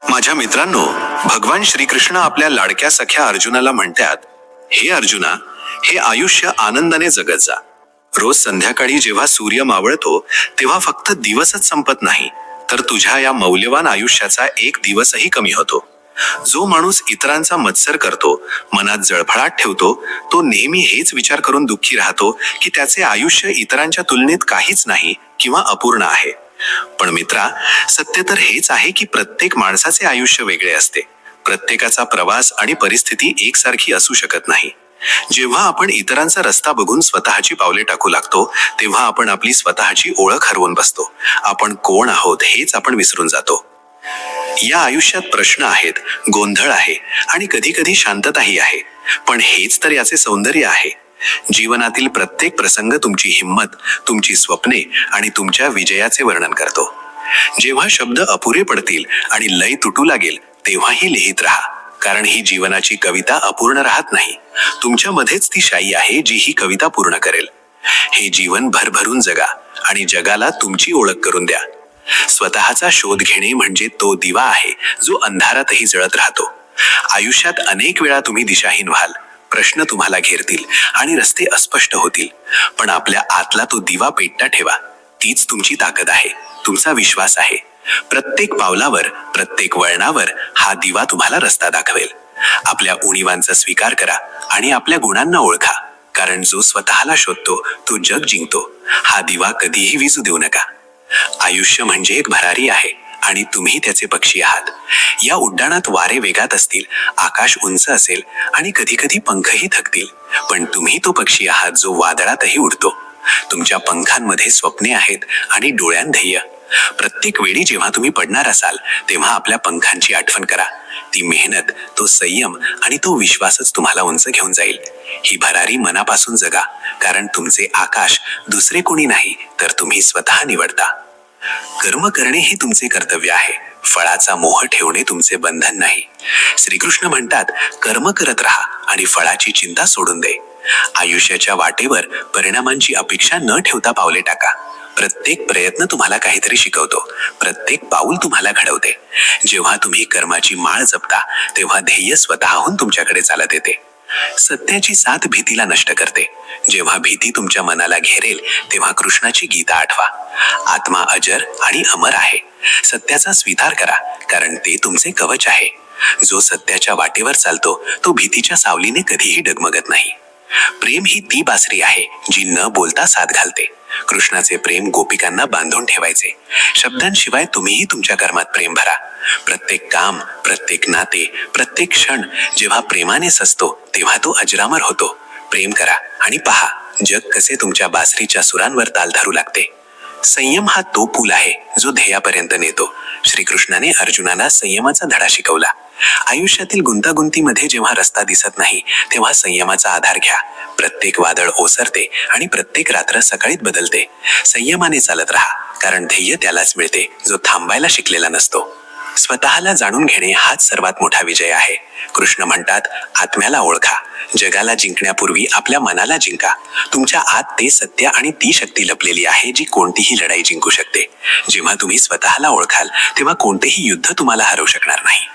माझ्या मित्रांनो, भगवान श्रीकृष्ण आपल्या लाडक्या सख्या अर्जुनाला म्हणतात, हे अर्जुना, हे आयुष्य आनंदाने जगत जा. रोज संध्याकाळी जेव्हा सूर्य मावळतो तेव्हा फक्त दिवसच संपत नाही, तर तुझ्या या मौल्यवान आयुष्याचा एक दिवसही कमी होतो. जो माणूस इतरांचा मत्सर करतो, मनात जळफळाट ठेवतो, तो नेहमी हेच विचार करून दुःखी राहतो की त्याचे आयुष्य इतरांच्या तुलनेत काहीच नाही किंवा अपूर्ण आहे. पण मित्रा, सत्य तर हेच आहे की प्रत्येक माणसाचे आयुष्य वेगळे असते. प्रत्येकाचा प्रवास आणि परिस्थिती एकसारखी असू शकत नाही. जेव्हा आपण इतरांचा रस्ता बघून स्वतःची पावले टाकू लागतो, तेव्हा आपण आपली स्वतःची ओळख हरवून बसतो. आपण कोण आहोत हेच आपण विसरून जातो. या आयुष्यात प्रश्न आहेत, गोंधळ आहे आणि कधी कधी शांतताही आहे. पण हेच तर याचे सौंदर्य आहे. जीवनातील प्रत्येक प्रसंग तुमची हिंमत, तुमची स्वप्ने आणि तुमच्या विजयाचे वर्णन करतो. जेव्हा शब्द अपुरे पडतील आणि लय तुटू लागेल, तेव्हाही लिहित राहा. कारण ही जीवनाची कविता अपूर्ण राहत नाही. तुमच्यामध्येच ती शाई आहे जी ही कविता पूर्ण करेल. हे जीवन भरभरून जगा आणि जगाला तुमची ओळख करून द्या. स्वतःचा शोध घेणे म्हणजे तो दिवा आहे जो अंधारातही जळत राहतो. आयुष्यात अनेक वेळा तुम्ही दिशाहीन व्हाल, प्रश्न तुम्हाला घेरतील आणि रस्ते अस्पष्ट होतील. पण आपल्या आतला तो दिवा पेटता ठेवा. तीच तुमची ताकद आहे, तुमचा विश्वास आहे. प्रत्येक पावलावर, प्रत्येक वळणावर हा दिवा तुम्हाला रस्ता दाखवेल. आपल्या उणिवांचा स्वीकार करा आणि आपल्या गुणांना ओळखा. कारण जो स्वतःला शोधतो तो जग जिंकतो. हा दिवा कधीही विझू देऊ नका. आयुष्य म्हणजे एक भरारी आहे आणि तुम्ही त्याचे पक्षी आहात. या उड्डाणात वारे वेगात असतील, आकाश उंच असेल आणि कधी कधी पंखही थकतील, पण तुम्ही तो पक्षी आहात जो वादळातही उडतो. तुमच्या पंखांमध्ये स्वप्ने आहेत आणि डोळ्यात ध्येय. प्रत्येक वेळी जेव्हा तुम्ही पडणार असाल तेव्हा आपल्या पंखांची आठवण करा. ती मेहनत, तो संयम आणि तो विश्वासच तुम्हाला उंच घेऊन जाईल. ही भरारी मनापासून जगा, कारण तुमचे आकाश दुसरे कोणी नाही तर तुम्ही स्वतः निवडता. कर्म करणे हे तुमचे कर्तव्य आहे. फळाचा मोह ठेवणे तुमचे बंधन नाही. श्रीकृष्ण म्हणतात, कर्म करत राहा आणि फळाची चिंता सोडून दे. आयुष्याच्या वाटेवर परिणामांची अपेक्षा न ठेवता पावले टाका. प्रत्येक प्रयत्न तुम्हाला काहीतरी शिकवतो, प्रत्येक पाऊल तुम्हाला घडवते. जेव्हा तुम्ही कर्माची माळ जपता तेव्हा ध्येय स्वतःहून तुमच्याकडे चालत येते. सत्याची साथ भीतीला नष्ट करते. जेव्हा भीती तुमच्या मनाला घेरेल तेव्हा कृष्णाची गीता आठवा. आत्मा अजर आणि अमर आहे. सत्याचा स्वीकार करा, कारण ते तुमचे कवच आहे. जो सत्याच्या वाटेवर चालतो तो भीतीच्या सावलीने कधीही डगमगत नाही. प्रेम ही ती बासरी आहे जी न बोलता साथ घालते. कृष्णाचे प्रेम गोपिकांना बांधून ठेवायचे. शब्दांशिवाय तुम्हीही तुमच्या कर्मात प्रेम भरा. प्रत्येक काम, प्रत्येक नाते, प्रत्येक क्षण जेव्हा प्रेमाने सजतो तेव्हा तो अजरामर होतो. प्रेम करा आणि पहा जग कसे तुमच्या बासरीच्या सुरांवर ताल धरू लागते. संयम हा तो पूल आहे जो ध्येयापर्यंत नेतो. श्रीकृष्णाने अर्जुनाला संयमाचा धडा शिकवला. आयुष्यातील गुंतागुंतीमध्ये जेव्हा रस्ता दिसत नाही तेव्हा संयमाचा आधार घ्या. प्रत्येक वादळ ओसरते आणि प्रत्येक रात्र सकाळीत बदलते. संयमाने चालत राहा, कारण ध्येय त्यालाच मिळते जो थांबायला शिकलेला नसतो. स्वतःला जाणून घेणे हाच सर्वात मोठा विजय आहे. कृष्ण म्हणतात, आत्म्याला ओळखा. जगाला जिंकण्यापूर्वी आपल्या मनाला जिंका. तुमच्या आत ते सत्य आणि ती शक्ती लपलेली आहे जी कोणतीही लढाई जिंकू शकते. जेव्हा तुम्ही स्वतःला ओळखाल तेव्हा कोणतेही युद्ध तुम्हाला हरवू शकणार नाही.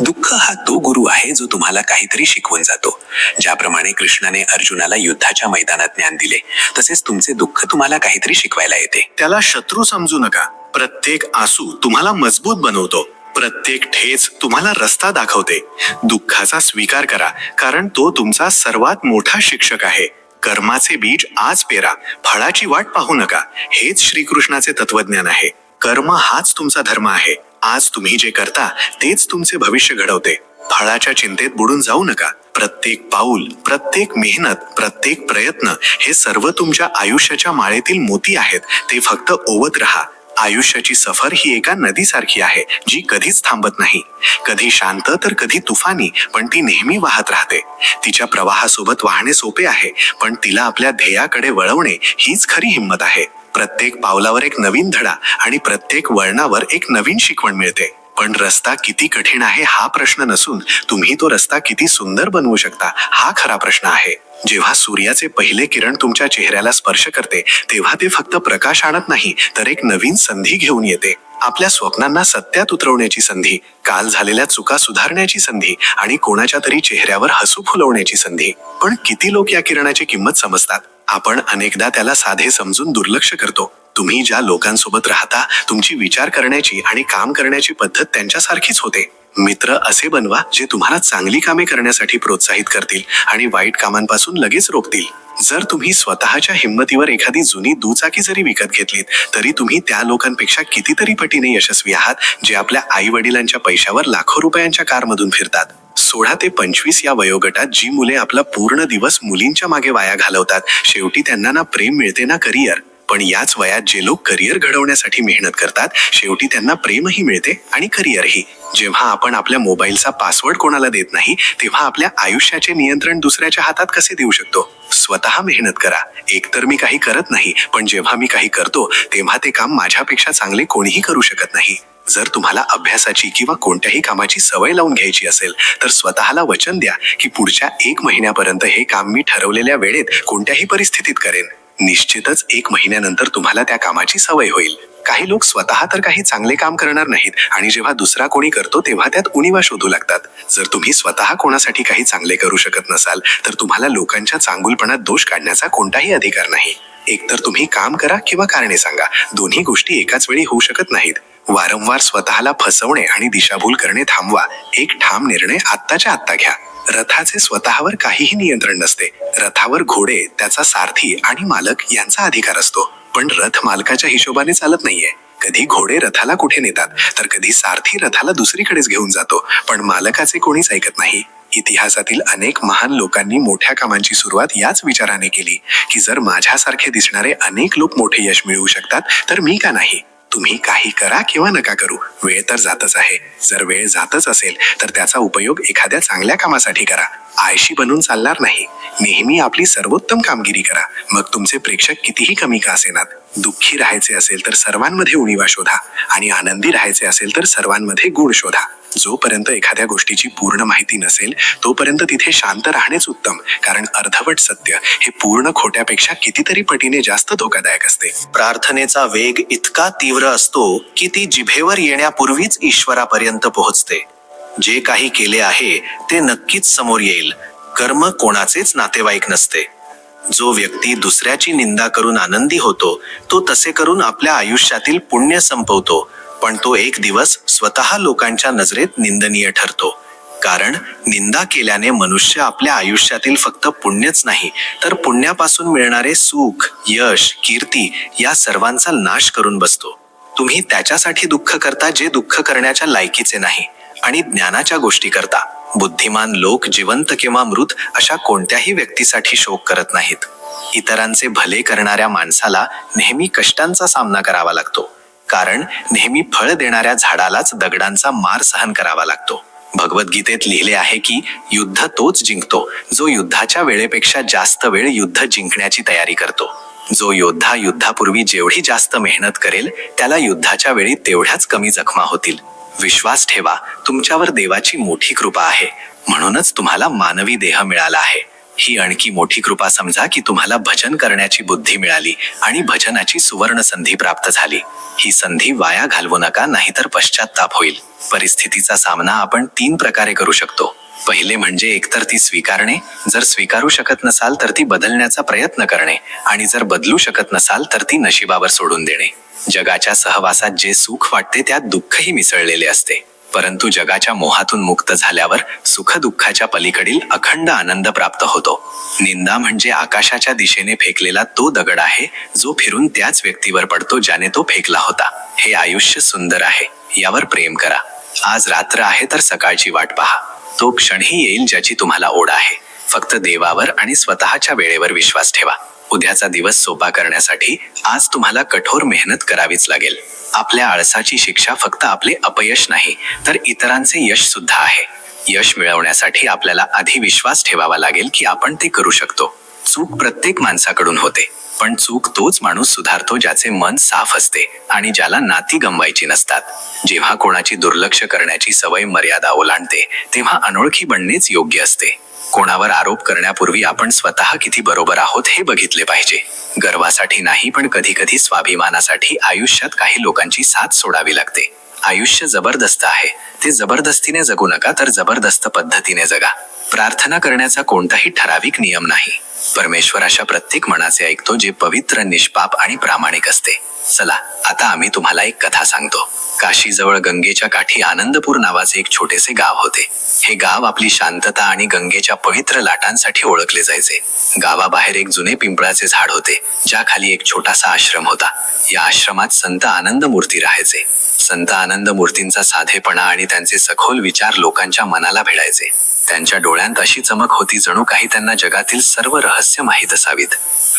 दुःख हा तो गुरु आहे जो तुम्हाला काहीतरी शिकवून जातो. ज्याप्रमाणे कृष्णाने अर्जुनाला युद्धाच्या मैदानात ज्ञान दिले, तसेच तुमचे दुःख तुम्हाला काहीतरी शिकवायला येते. त्याला शत्रू समजू नका. प्रत्येक आसू तुम्हाला मजबूत बनवतो. प्रत्येक ठेच तुम्हाला रस्ता दाखवते. दुःखाचा स्वीकार करा, कारण तो तुमचा सर्वात मोठा शिक्षक आहे. कर्माचे बीज आज पेरा, फळाची वाट पाहू नका. हेच श्रीकृष्णाचे तत्वज्ञान आहे. कर्म हाच तुमचा धर्म आहे. आज तुम्ही जे करता तेच तुमचे भविष्य घडवते. फळाच्या चिंतेत बुडून जाऊ नका. प्रत्येक पाऊल, प्रत्येक मेहनत, प्रत्येक प्रयत्न हे सर्व तुमच्या आयुष्याच्या माळेतील मोती आहेत. ते फक्त ओवत राहा. आयुष्याची सफर ही एका नदीसारखी आहे जी कधीच थांबत नाही. कधी शांत तर कधी तुफानी, पण ती नेहमी वाहत राहते. तिच्या प्रवाहासोबत वाहणे सोपे आहे, पण तिला आपल्या ध्येयाकडे वळवणे हीच खरी हिंमत आहे. प्रत्येक पावलावर एक नवीन धडा आणि प्रत्येक वळणावर एक नवीन शिकवण मिळते. पण रस्ता किती कठीण आहे हा प्रश्न नसून तुम्ही तो रस्ता किती सुंदर बनवू शकता हा खरा प्रश्न आहे. जेव्हा सूर्याचे पहिले किरण तुमच्या चेहऱ्याला स्पर्श करते तेव्हा ते फक्त प्रकाश आणत नाही तर एक नवीन संधी घेऊन येते. आपल्या स्वप्नांना सत्यात उतरवण्याची संधी, काल झालेल्या चुका सुधारण्याची संधी आणि कोणाच्या तरी चेहऱ्यावर हसू फुलवण्याची संधी. पण किती लोक या किरणाची किंमत समजतात? आपण अनेकदा त्याला साधे समजून दुर्लक्ष करतो. तुम्ही ज्या लोकांसोबत राहता तुमची विचार करण्याची आणि काम करण्याची पद्धत त्यांच्यासारखीच होते. मित्र असे बनवा जे तुम्हाला चांगली कामे करण्यासाठी प्रोत्साहित करतील आणि वाईट कामांपासून लगेच रोखतील. जर तुम्ही स्वतःच्या हिंमतीवर एखादी जुनी दुचाकी जरी विकत घेतलीत तरी तुम्ही त्या लोकांपेक्षा कितीतरी पटीने यशस्वी आहात जे आपल्या आई वडिलांच्या पैशावर लाखो रुपयांच्या कारमधून फिरतात. 16 ते 25 या वयोगटात जी मुले आपला पूर्ण दिवस मुलींच्या मागे वाया घालवतात शेवटी त्यांना ना प्रेम मिळते ना करिअर. पण याच वयात जे लोक करिअर घडवण्यासाठी मेहनत करतात शेवटी त्यांना प्रेमही मिळते आणि करिअरही. जेव्हा आपण आपल्या मोबाईलचा पासवर्ड कोणाला देत नाही तेव्हा आपल्या आयुष्याचे नियंत्रण दुसऱ्याच्या हातात कसे देऊ शकतो? स्वतः मेहनत करा. एकतर मी काही करत नाही पण जेव्हा मी काही करतो तेव्हा ते काम माझ्यापेक्षा चांगले कोणीही करू शकत नाही. जर तुम्हाला अभ्यासाची किंवा कोणत्याही कामाची सवय लावून घ्यायची असेल तर स्वतःला वचन द्या की पुढच्या 1 महिन्यापर्यंत हे काम मी ठरवलेल्या वेळेत कोणत्याही परिस्थितीत करेन. निश्चितच 1 महिन्यानंतर तुम्हाला त्या कामाची सवय होईल. काही लोक स्वतः तर काही चांगले काम करणार नाहीत आणि जेव्हा दुसरा कोणी करतो तेव्हा त्यात उणिवा शोधू लागतात. जर तुम्ही स्वतः कोणासाठी काही चांगले करू शकत नसाल तर तुम्हाला लोकांच्या चांगुलपणात दोष काढण्याचा कोणताही अधिकार नाही. एकतर तुम्ही काम करा किंवा कारणे सांगा. दोन्ही गोष्टी एकाच वेळी होऊ शकत नाहीत. वारंवार स्वतःला फसवणे आणि दिशाभूल करणे थांबवा. एक ठाम निर्णय आत्ताच्या आत्ता घ्या. रथाचे स्वतःवर काहीही नियंत्रण नसते. रथावर घोडे, त्याचा सारथी आणि मालक यांचा अधिकार असतो. पण रथ मालकाच्या हिशोबाने चालत नाहीये. कधी घोडे रथाला कुठे नेतात तर कधी सारथी रथाला दुसरीकडेच घेऊन जातो. पण मालकाचे कोणीच ऐकत नाही. इतिहासातील अनेक महान लोकांनी मोठ्या कामांची सुरुवात याच विचाराने केली की जर माझ्यासारखे दिसणारे अनेक लोक मोठे यश मिळवू शकतात तर मी का नाही? तुम्ही काही करा किंवा नका करू, वेळ तर जातच आहे. जर वेळ जातच असेल तर त्याचा उपयोग एखाद्या चांगल्या कामासाठी करा. आळशी बनून चालणार नाही. नेहमी आपली सर्वोत्तम कामगिरी करा. मग तुमचे प्रेक्षक कितीही कमी का असेनात. दुःखी राहायचे असेल तर सर्वांमध्ये उणिवा शोधा आणि आनंदी राहायचे असेल तर सर्वांमध्ये गुण शोधा. जोपर्यंत एखाद्या गोष्टीची पूर्ण माहिती नसेल तोपर्यंत तिथे शांत राहणेच उत्तम. कारण अर्धवट सत्य हे पूर्ण खोट्यापेक्षा कितीतरी पटीने जास्त धोकादायक असते. प्रार्थनेचा वेग इतका तीव्र असतो की ती जिभेवर येण्यापूर्वीच ईश्वरापर्यंत पोहोचते. जे काही केले आहे ते नक्कीच समोर येईल. कर्म कोणाचेच नातेवाईक नसते. जो व्यक्ती दुसऱ्याची निंदा करून आनंदी होतो तो तसे करून आपल्या आयुष्यातील पुण्य संपवतो. पण तो एक दिवस स्वतः लोकांच्या नजरेत निंदनीय ठरतो. कारण निंदा केल्याने मनुष्य आपल्या आयुष्यातील फक्त पुण्यच नाही तर पुण्यापासून मिळणारे सुख, यश, कीर्ती या सर्वांचा नाश करून बसतो. तुम्ही त्याच्यासाठी दुःख करता जे दुःख करण्याच्या लायकीचे नाही आणि ज्ञानाच्या गोष्टी करता. बुद्धिमान लोक जिवंत किंवा मृत अशा कोणत्याही व्यक्तीसाठी शोक करत नाहीत. इतरांचे भले करणाऱ्या माणसाला नेहमी कष्टांचा सामना करावा लागतो. कारण नेहमी फळ देणाऱ्या झाडालाच दगडांचा मार सहन करावा लागतो. भगवद्गीतेत लिहिले आहे की युद्ध तोच जिंकतो जो युद्धाच्या वेळेपेक्षा जास्त वेळ युद्ध जिंकण्याची तयारी करतो. जो योद्धा युद्धापूर्वी जेवढी जास्त मेहनत करेल त्याला युद्धाच्या वेळी तेवढ्याच कमी जखमा होतील. विश्वास ठेवा, तुमच्यावर देवाची मोठी कृपा आहे. म्हणूनच तुम्हाला मानवी देह मिळाला आहे. ही आणखी मोठी कृपा समजा की तुम्हाला भजन करण्याची बुद्धी मिळाली आणि भजनाची सुवर्ण संधी प्राप्त झाली. ही संधी वाया घालवू नका, नाहीतर पश्चात्ताप होईल. परिस्थितीचा सामना आपण 3 प्रकारे करू शकतो. पहिले म्हणजे एकतर ती स्वीकारणे, जर स्वीकारू शकत नसाल तर ती बदलण्याचा प्रयत्न करणे आणि जर बदलू शकत नसाल तर ती नशिबावर सोडून देणे. जगाच्या सहवासात जे सुख वाटते त्यात दुःखही मिसळलेले असते. परंतु जगाच्या मोहातून मुक्त झाल्यावर सुख दुःखाच्या पलीकडील अखंड आनंद प्राप्त होतो. निंदा म्हणजे आकाशाच्या दिशेने फेकलेला तो दगड आहे जो फिरून त्याच व्यक्तीवर पडतो ज्याने तो फेकला होता. हे आयुष्य सुंदर आहे, यावर प्रेम करा. आज रात्र आहे तर सकाळची वाट पहा. तो क्षणही येईल ज्याची तुम्हाला ओढ आहे. फक्त देवावर आणि स्वतःच्या वेळेवर विश्वास ठेवा. उद्याचा दिवस सोपा करण्यासाठी आज तुम्हाला कठोर मेहनत करावीच लागेल. आपल्या आळसाची शिक्षा फक्त आपले अपयश नाही तर इतरांचे यश सुद्धा आहे. यश मिळवण्यासाठी आपल्याला आधी विश्वास ठेवावा लागेल की आपण ते करू शकतो. चूक प्रत्येक माणसाकडून होते. पण चूक तोच माणूस सुधारतो ज्याचे मन साफ असते आणि ज्याला नाती गमवायची नसतात. जेव्हा कोणाची दुर्लक्ष करण्याची सवय मर्यादा ओलांडते तेव्हा अनोळखी बनणेच योग्य असते. कोणावर आरोप करण्यापूर्वी आपण स्वतः किती बरोबर आहोत हे बघितले पाहिजे. गर्वासाठी नाही, पण कधी कधी स्वाभिमानासाठी आयुष्यात काही लोकांची साथ सोडावी लागते. आयुष्य जबरदस्त आहे, ते जबरदस्तीने जगू नका, तर जबरदस्त पद्धतीने जगा. प्रार्थना करण्याचा कोणताही ठराविक नियम नाही. परमेश्वर अशा प्रत्येक मनाचे ऐकतो जे पवित्र, निष्पाप आणि प्रामाणिक असते. चला, आता आम्ही तुम्हाला एक कथा सांगतो. काशीजवळ गंगेच्या काठी आनंदपूर नावाचे एक छोटेसे गाव होते. हे गाव आपली शांतता आणि गंगेच्या पवित्र लाटांसाठी ओळखले जायचे. गावाबाहेर एक जुने पिंपळाचे झाड होते, ज्या खाली एक छोटासा आश्रम होता. या आश्रमात संत आनंदमूर्ती राहायचे. संत आनंदमूर्तींचा साधेपणा आणि त्यांचे सखोल विचार लोकांच्या मनाला भिडायचे. त्यांच्या डोळ्यांत अशी चमक होती जणू काही त्यांना जगातील सर्व रहस्य माहीत असावीत.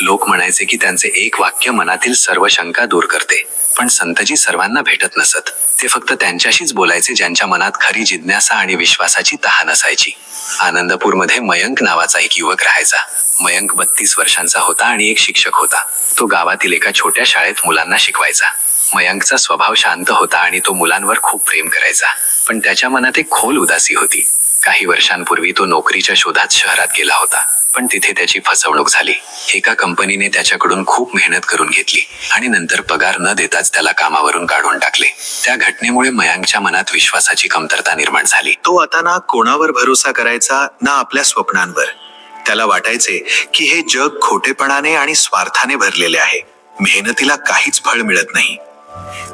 लोक म्हणायचे की त्यांचे एक वाक्य मनातील सर्व शंका दूर करते. पण संतजी सर्वांना भेटत नसत. ते फक्त त्यांच्याशीच बोलायचे ज्यांच्या मनात खरी जिज्ञासा आणि विश्वासाची तहान असायची. आनंदपूरमध्ये मयंक नावाचा एक युवक राहायचा. मयंक 32 वर्षांचा होता आणि एक शिक्षक होता. तो गावातील एका छोट्या शाळेत मुलांना शिकवायचा. मयंकचा स्वभाव शांत होता आणि तो मुलांवर खूप प्रेम करायचा. पण त्याच्या मनात एक खोल उदासी होती. काही वर्षांपूर्वी तो नोकरीच्या शोधात शहरात गेला होता, पण तिथे त्याची फसवणूक झाली. एका कंपनीने त्याच्याकडून खूप मेहनत करून घेतली आणि नंतर पगार न देताच त्याला कामावरून काढून टाकले. त्या घटनेमुळे मयंकच्या मनात विश्वासाची कमतरता निर्माण झाली. तो आता ना कोणावर भरोसा करायचा ना आपल्या स्वप्नांवर. त्याला वाटायचे की हे जग खोटेपणाने आणि स्वार्थाने भरलेले आहे. मेहनतीला काहीच फळ मिळत नाही.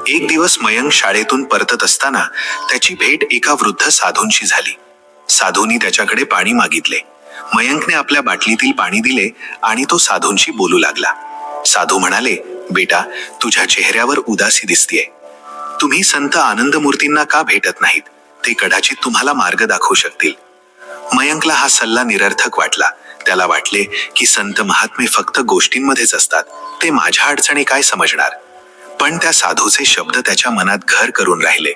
एक दिवस मयंक शाळेतून परतत असताना त्याची भेट एका वृद्ध साधूंशी झाली. साधूंनी त्याच्याकडे पाणी मागितले. मयंकने आपल्या बाटलीतील पाणी दिले आणि तो साधूंशी बोलू लागला. साधू म्हणाले, बेटा, तुझ्या चेहऱ्यावर उदासी दिसतेय. तुम्ही संत आनंदमूर्तींना का भेटत नाहीत? ते कदाचित तुम्हाला मार्ग दाखवू शकतील. मयंकला हा सल्ला निरर्थक वाटला. त्याला वाटले की संत महात्मे फक्त गोष्टींमध्येच असतात, ते माझ्या अडचणी काय समजणार. पण त्या साधूचे शब्द त्याच्या मनात घर करून राहिले.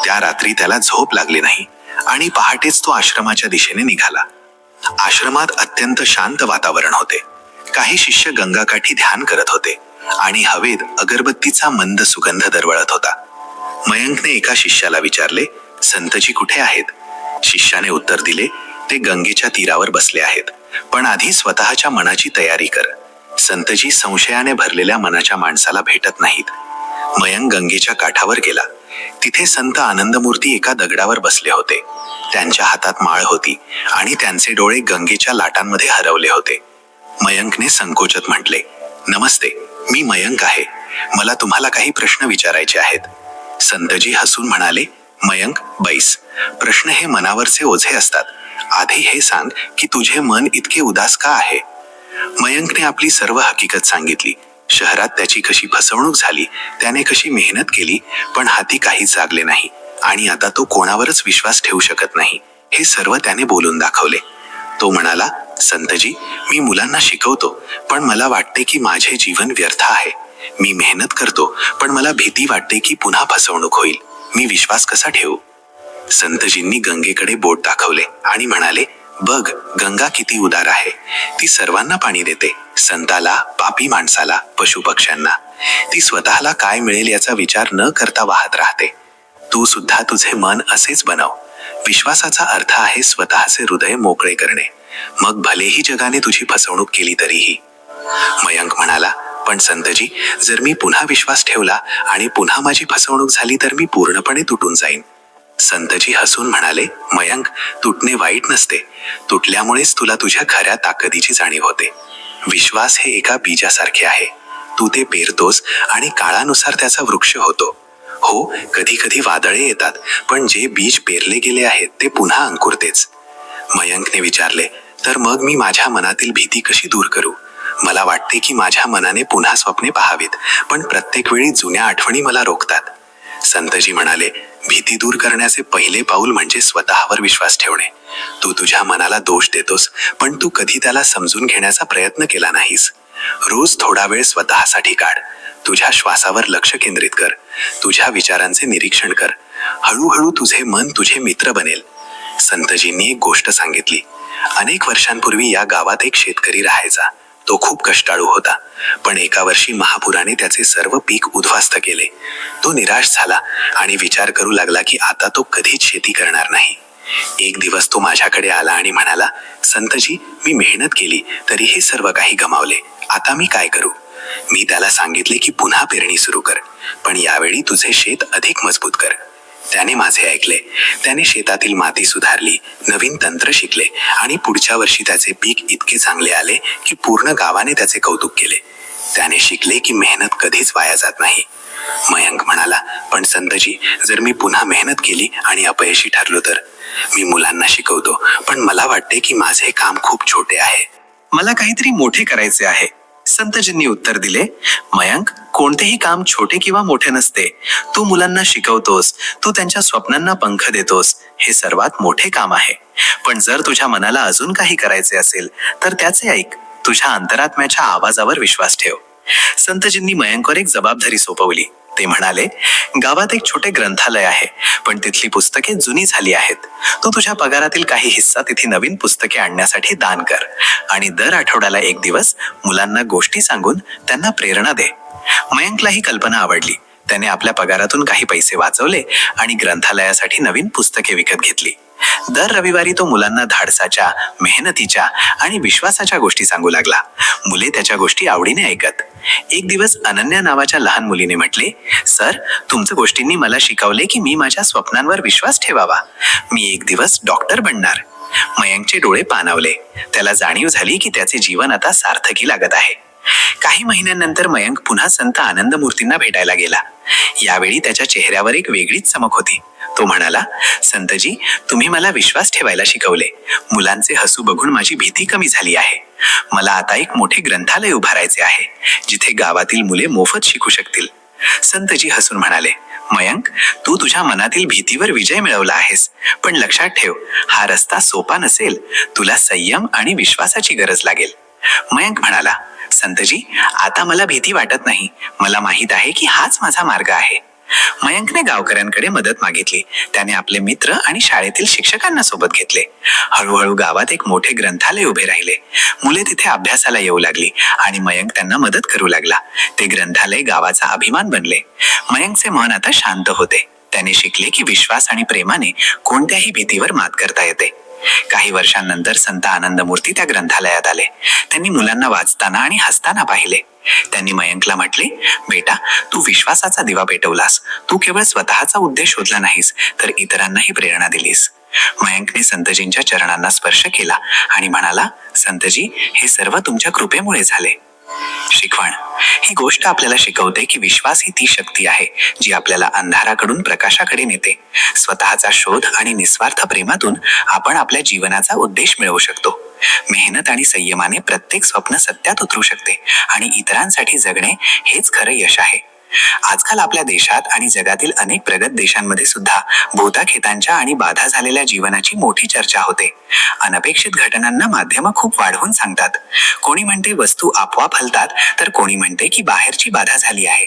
त्या रात्री त्याला झोप लागली नाही आणि पहाटेच तो आश्रमाच्या दिशेने निघाला. आश्रमात अत्यंत शांत वातावरण होते. काही शिष्य गंगाकाठी ध्यान करत होते आणि हवेत अगरबत्तीचा मंद सुगंध दरवळत होता. मयंकने एका शिष्याला विचारले, संतजी कुठे आहेत? शिष्याने उत्तर दिले, ते गंगेच्या तीरावर बसले आहेत, पण आधी स्वतःच्या मनाची तयारी कर. संतजी संशयाने भरलेल्या मनाच्या माणसाला भेटत नाहीत. मयंक गंगेच्या काठावर गेला. तिथे संत आनंदमूर्ती एका दगडावर बसले होते. त्यांच्या हातात माळ होती आणि त्यांचे डोळे गंगेच्या लाटांमध्ये हरवले होते. मयंकने संकोचत म्हटले, नमस्ते, मी मयंक आहे. मला तुम्हाला काही प्रश्न विचारायचे आहेत. संतजी हसून म्हणाले, मयंक, बैस. प्रश्न हे मनावरचे ओझे असतात. आधी हे सांग की तुझे मन इतके उदास का आहे? मयंकने आपली सर्व हकीकत सांगितली. शहरात त्याची कशी फसवणूक झाली, त्याने कशी मेहनत केली, पण हाती काहीच लागले नाही आणि आता तो कोणावरच विश्वास ठेवू शकत नाही. हे सर्व त्याने बोलून दाखवले. तो म्हणाला, संतजी, मी मुलांना शिकवतो, पण मला वाटते की माझे जीवन व्यर्थ आहे. मी मेहनत करतो, पण मला भीती वाटते की पुन्हा फसवणूक होईल. मी विश्वास कसा ठेवू? संतजींनी गंगेकडे बोट दाखवले आणि म्हणाले, बघ, गंगा किती उदार आहे. ती सर्वांना पाणी देते, संताला, पापी माणसाला, पशुपक्ष्यांना. ती स्वतःला काय मिळेल याचा विचार न करता वाहत राहते. तू सुद्धा तुझे मन असेच बनव. विश्वासाचा अर्थ आहे स्वतःचे हृदय मोकळे करणे. मग भलेही जगाने तुझी फसवणूक केली तरीही. मयंक म्हणाला, पण संतजी, जर मी पुन्हा विश्वास ठेवला आणि पुन्हा माझी फसवणूक झाली तर मी पूर्णपणे तुटून जाईन. संतजी हसून म्हणाले, मयंक, तुटणे वाईट नसते. तुटल्यामुळेच तुला तुझ्या खऱ्या ताकदीची जाणीव होते. विश्वास हे एका बीजासारखे आहे. तू ते पेरतोस आणि काळानुसार त्याचा वृक्ष होतो. हो, कधी कधी वादळे येतात, पण जे बीज पेरले गेले आहेत ते पुन्हा अंकुरतेच. मयंकने विचारले, तर मग मी माझ्या मनातील भीती कशी दूर करू? मला वाटते की माझ्या मनाने पुन्हा स्वप्ने पाहावीत, पण प्रत्येक वेळी जुन्या आठवणी मला रोखतात. संतजी म्हणाले, भीती दूर करण्याचे पहिले पाऊल म्हणजे स्वतःवर विश्वास ठेवणे. तू तुझ्या मनाला दोष देतोस, पण तू कधी त्याला समजून घेण्याचा प्रयत्न केला नाहीस. रोज थोडा वेळ स्वतःसाठी काढ. तुझ्या श्वासावर लक्ष केंद्रित कर. तुझ्या विचारांचे निरीक्षण कर. हळूहळू तुझे मन तुझे मित्र बनेल. संतजींनी एक गोष्ट सांगितली. अनेक वर्षांपूर्वी या गावात एक शेतकरी राहायचा. तो खूप कष्टाळू होता, पण एका वर्षी महापुराने त्याचे सर्व पीक उद्ध्वस्त केले. तो निराश झाला आणि विचार करू लागला की आता तो कधीच शेती करणार नाही. एक दिवस तो माझ्याकडे आला आणि म्हणाला, संतजी, मी मेहनत केली तरी हे सर्व काही गमावले. आता मी काय करू? मी त्याला सांगितले की पुन्हा पेरणी सुरू कर, पण यावेळी तुझे शेत अधिक मजबूत कर. त्याने माझे ऐकले. त्याने शेतातील माती सुधारली, नवीन तंत्र शिकले आणि पुढच्या वर्षी त्याचे पीक इतके चांगले आले की पूर्ण गावाने त्याचे कौतुक केले. त्याने शिकले की मेहनत कधीच वाया जात नाही. मयंक म्हणाला, पण संतजी, जर मी पुन्हा मेहनत केली आणि अपयशी ठरलो तर? मी मुलांना शिकवतो, पण मला वाटते की माझे काम खूप छोटे आहे. मला काहीतरी मोठे करायचे आहे. संतजींनी उत्तर दिले, मयंक, कोणतेही काम छोटे किंवा मोठे नसते. तू मुलांना शिकवतोस, तू त्यांच्या स्वप्नांना पंख देतोस, हे सर्वात मोठे काम आहे. पण जर तुझ्या मनाला अजून काही करायचे असेल तर त्याचे ऐक. तुझ्या अंतरात्म्याच्या आवाजावर विश्वास ठेव. संतजींनी मयंकवर एक जबाबदारी सोपवली. ते म्हणाले, गावात एक छोटे ग्रंथालय आहे, पण तिथली पुस्तके जुनी झाली आहेत. तू तुझ्या पगारातील काही हिस्सा तिथे नवीन पुस्तके आणण्यासाठी दान कर आणि दर आठवड्याला एक दिवस मुलांना गोष्टी सांगून त्यांना प्रेरणा दे. मयंकला ही कल्पना आवडली. त्याने आपल्या पगारातून काही पैसे वाचवले आणि ग्रंथालयासाठी नवीन पुस्तके विकत घेतली. दर रविवारी तो मुलांना धाडसाच्या, मेहनतीच्या आणि विश्वासाच्या गोष्टी सांगू लागला. मुले त्याच्या गोष्टी आवडीने ऐकत. एक दिवस अनन्या नावाच्या लहान मुलीने म्हटले, सर, तुमच्या गोष्टींनी मला शिकवले की मी माझ्या स्वप्नांवर विश्वास ठेवावा. मी एक दिवस डॉक्टर बनणार. मयंकचे डोळे पाणावले. त्याला जाणीव झाली की त्याचे जीवन आता सार्थकी लागत आहे. काही महिन्यांनंतर मयंक पुन्हा संत आनंदमूर्तींना भेटायला गेला. यावेळी त्याच्या चेहऱ्यावर एक वेगळीच चमक होती. तो म्हणाला, संतजी, तुम्ही मला विश्वास ठेवायला शिकवले. मुलांचे हसू बघून माझी भीती कमी झाली आहे. मला आता एक मोठे ग्रंथालय उभारायचे आहे, जिथे गावातील मुले मोफत शिकू शकतील. संतजी हसून म्हणाले, मयंक, तू तुझ्या मनातील भीतीवर विजय मिळवला आहेस. पण लक्षात ठेव, हा रस्ता सोपा नसेल. तुला संयम आणि विश्वासाची गरज लागेल. मयंक म्हणाला, संतजी, आता मला भीती वाटत नाही. मला माहित आहे की हाच माझा मार्ग आहे. मयंकने गावकऱ्यांकडे मदत मागितली. त्याने आपले मित्र आणि शाळेतील शिक्षकांना सोबत घेतले. हळूहळू गावात एक मोठे ग्रंथालय उभे राहिले. मुले तिथे अभ्यासाला येऊ लागली आणि मयंक त्यांना मदत करू लागला. ते ग्रंथालय गावाचा अभिमान बनले. मयंकचे मन आता शांत होते. त्याने शिकले की विश्वास आणि प्रेमाने कोणत्याही भीतीवर मात करता येते. काही वर्षांनंतर संत आनंदमूर्ती त्या ग्रंथालयात आले. त्यांनी मुलांना वाचताना आणि हसताना पाहिले. त्यांनी मयंकला म्हटले, बेटा, तू विश्वासाचा दिवा पेटवलास. तू केवळ स्वतःचा उद्देश शोधला नाहीस, तर इतरांनाही प्रेरणा दिलीस. मयंकने संतजींच्या चरणांना स्पर्श केला आणि म्हणाला, संतजी, हे सर्व तुमच्या कृपेमुळे झाले. शिकवण. ही गोष्ट आपल्याला शिकवते की विश्वास ही ती शक्ती आहे जी आपल्याला अंधाराकडून प्रकाशाकडे नेते. स्वतःचा शोध आणि निस्वार्थ प्रेमातून आपण आपल्या जीवनाचा उद्देश मिळवू शकतो. मेहनत आणि संयमाने प्रत्येक स्वप्न सत्यात उतरू शकते आणि इतरांसाठी जगणे हेच खरं यश आहे. आजकाल आपल्या देशात आणि जगातील अनेक प्रगत देशांमध्ये सुद्धा भूताखेतांच्या आणि बाधा झालेल्या जीवनाची मोठी चर्चा होते. अनपेक्षित घटनांना माध्यमं खूप वाढवून सांगतात. कोणी म्हणते वस्तू आपोआप हलतात, तर कोणी म्हणते की बाहेरची बाधा झाली आहे.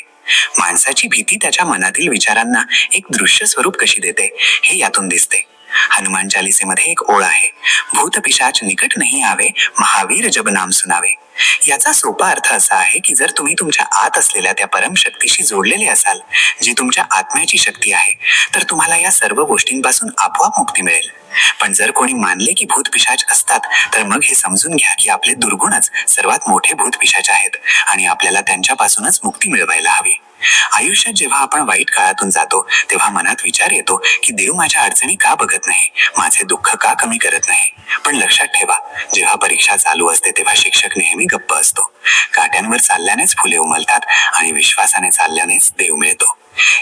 माणसाची भीती त्याच्या मनातील विचारांना एक दृश्य स्वरूप कशी देते हे यातून दिसते. हनुमान चालीसेमध्ये एक ओळ आहे, भूत पिशाच निकट नाही आवे, महावीर जब नाम सुनावे. याचा सोपा अर्थ असा आहे की जर तुम्ही तुमच्या आत असलेल्या त्या परमशक्तीशी जोडलेले असाल, जी तुमच्या आत्म्याची शक्ती आहे, तर तुम्हाला या सर्व गोष्टींपासून आपोआप मुक्ती मिळेल. पण जर कोणी मानले की भूत पिशाच असतात, तर मग हे समजून घ्या की आपले दुर्गुणच सर्वात मोठे भूत पिशाच आहेत आणि आपल्याला त्यांच्यापासूनच मुक्ती मिळवायला हवी. आयुष्यात जेव्हा आपण वाईट काळातून जातो, तेव्हा मनात विचार येतो की देव माझ्या अडचणी का बघत नाही, माझे दुःख का कमी करत नाही. पण लक्षात ठेवा, जेव्हा परीक्षा चालू असते तेव्हा शिक्षक नेहमी गप्प असतो. काट्यांवर चालल्यानेच फुले उमलतात आणि विश्वासाने चालल्यानेच देव मिळतो.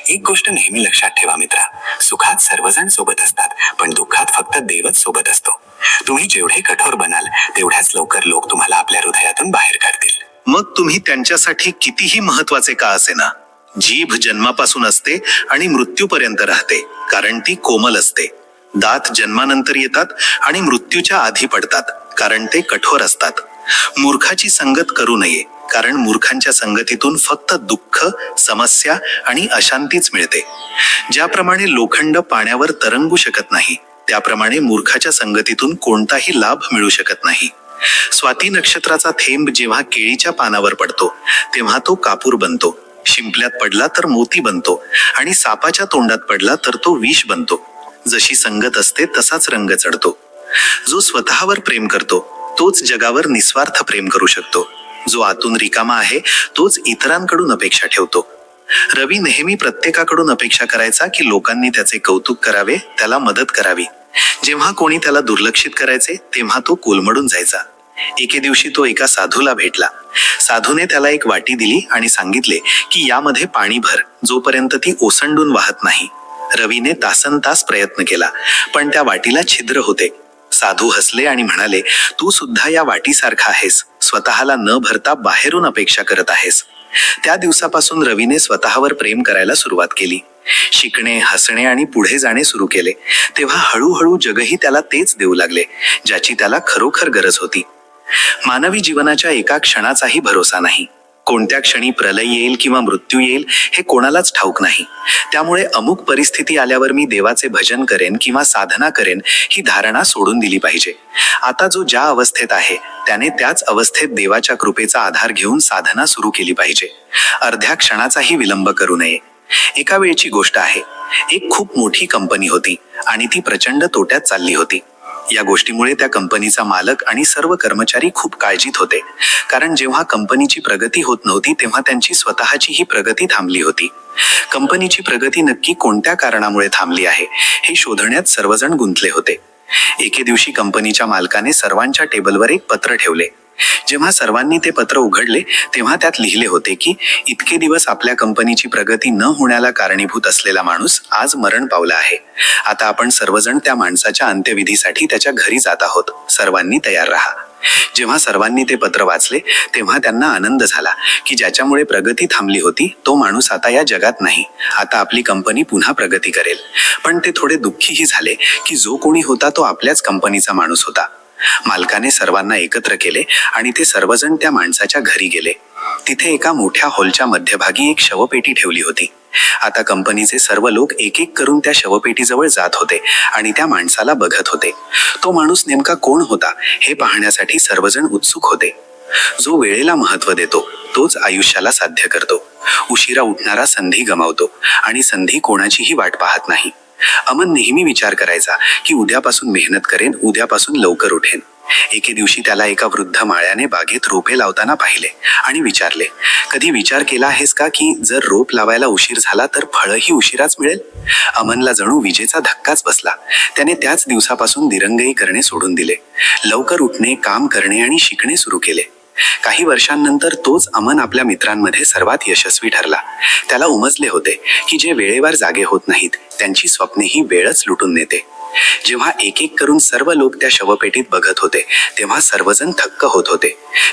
एक गोष्ट नेहमी लक्षात ठेवा मित्रा, सुखात सर्वजण सोबत असतात, पण दुःखात फक्त देवच सोबत असतो. तुम्ही जेवढे कठोर बनाल, तेवढ्याच लवकर लोक तुम्हाला आपल्या हृदयातून बाहेर काढतील. मग तुम्ही त्यांच्यासाठी कितीही महत्वाचे का असेना, जीभ जन्मापासून असते आणि मृत्यूपर्यंत राहते, कारण ती कोमल असते. दात जन्मानंतर येतात आणि मृत्यूच्या आधी पडतात, कारण ते कठोर असतात. मूर्खाची संगत करू नये, कारण मूर्खांच्या संगतीतून फक्त दुःख, समस्या आणि अशांतीच मिळते. ज्याप्रमाणे लोखंड पाण्यावर तरंगू शकत नाही, त्याप्रमाणे मूर्खाच्या संगतीतून कोणताही लाभ मिळू शकत नाही. स्वाती नक्षत्राचा थेंब जेव्हा केळीच्या पानावर पडतो तेव्हा तो कापूर बनतो, शिंपल्यात पडला तर मोती बनतो आणि सापाच्या तोंडात पडला तर तो विष बनतो. जशी संगत असते तसाच रंग चढतो. जो स्वतःवर प्रेम करतो तोच जगावर निस्वार्थ प्रेम करू शकतो. जो आतून रिकामा आहे तोच इतरांकडून अपेक्षा ठेवतो. रवी नेहमी प्रत्येकाकडून अपेक्षा करायचा की लोकांनी त्याचे कौतुक करावे, त्याला मदत करावी. जेव्हा कोणी त्याला दुर्लक्षित करायचे तेव्हा तो कोलमडून जायचा. एके दिवशी तो एका साधूला भेटला. साधूने त्याला एक वाटी दिली आणि सांगितले की यामध्ये पाणी भर, जोपर्यंत ती ओसंडून वाहत नाही. रवीने तासनतास प्रयत्न केला, पण त्या वाटीला छिद्र होते. साधू हसले आणि म्हणाले, तू सुद्धा या वाटीसारखा आहेस, स्वतःला न भरता बाहेरून अपेक्षा करत आहेस. त्या दिवसापासून रवीने स्वतःवर प्रेम करायला सुरुवात केली. शिकणे, हसणे आणि पुढे जाणे सुरू केले. तेव्हा हळूहळू जगही त्याला तेच देऊ लागले ज्याची त्याला खरोखर गरज होती. मानवी जीवनाच्या एका क्षणाचाही भरोसा नाही. कोणत्या क्षणी प्रलय येईल किंवा मृत्यू येईल हे कोणालाच ठाऊक नाही. त्यामुळे अमुक परिस्थिती आल्यावर मी देवाचे भजन करेन किंवा साधना करेन ही धारणा सोडून दिली पाहिजे. आता जो ज्या अवस्थेत आहे त्याने त्याच अवस्थेत देवाच्या कृपेचा आधार घेऊन साधना सुरू केली पाहिजे. अर्ध्या क्षणाचाही विलंब करू नये. एका वेळची गोष्ट आहे. एक खूप मोठी कंपनी होती आणि ती प्रचंड तोट्यात चालली होती. या गोष्टीमुळे त्या कंपनीचा मालक आणि सर्व कर्मचारी खूप काळजीत होते, कारण जेव्हा कंपनीची प्रगती होत नव्हती तेव्हा त्यांची स्वतःचीही प्रगती थांबली होती. कंपनीची प्रगती नक्की कोणत्या कारणामुळे थांबली आहे हे शोधण्यात सर्वजण गुंतले होते. एके दिवशी कंपनीच्या मालकाने सर्वांच्या टेबलवर एक पत्र ठेवले. जेव्हा सर्वांनी ते पत्र उघडले तेव्हा त्यात लिहिले होते की इतके दिवस आपल्या कंपनीची प्रगती न होण्याला कारणीभूत असलेला माणूस आज मरण पावला आहे. आता आपण सर्वजण त्या माणसाच्या अंत्यविधीसाठी त्याच्या घरी जात आहोत. सर्वांनी तयार राहा. जेव्हा सर्वांनी ते पत्र वाचले तेव्हा त्यांना आनंद झाला की ज्याच्यामुळे प्रगती थांबली होती तो माणूस आता या जगात नाही. आता आपली कंपनी पुन्हा प्रगती करेल. पण ते थोडे दुःखीही झाले की जो कोणी होता तो आपल्याच कंपनीचा माणूस होता. मालकाने सर्वांना एकत्र केले आणि ते सर्वजण त्या माणसाच्या घरी गेले. तिथे एका मोठ्या हॉलच्या मध्यभागी एक शवपेटी ठेवली होती. आता कंपनीचे सर्व लोक एक एक करून त्या शवपेटीजवळ जात होते आणि त्या माणसाला बघत होते. तो माणूस नेमका कोण होता हे पाहण्यासाठी सर्वजण उत्सुक होते. जो वेळेला महत्त्व देतो तोच आयुष्याला साध्य करतो. उशिरा उठणारा संधी गमावतो आणि संधी कोणाचीही वाट पाहत नाही. अमन नेहमी विचार करायचा की उद्यापासून मेहनत करेन, उद्यापासून लवकर उठेन. एके दिवशी त्याला एका वृद्ध माळ्याने बागेत रोपे लावताना पाहिले आणि विचारले, कधी विचार केला आहेस का की जर रोप लावायला उशीर झाला तर फळही उशिराच मिळेल? अमनला जणू विजेचा धक्काच बसला. त्याने त्याच दिवसापासून दिरंगाई करणे सोडून दिले. लवकर उठणे, काम करणे आणि शिकणे सुरू केले. काही वर्षांनंतर तोच अमन आपल्या मित्रांमध्ये सर्वात यशस्वी ठरला. त्याला उमजले होते की जे वेळेवर जागे होत नाहीत त्यांची स्वप्नेही वेळच लुटून नेते. जेव्हा एक एक करून सर्व लोक त्या शवपेटीत बघत होते तेव्हा सर्वजण थक्क होत होते.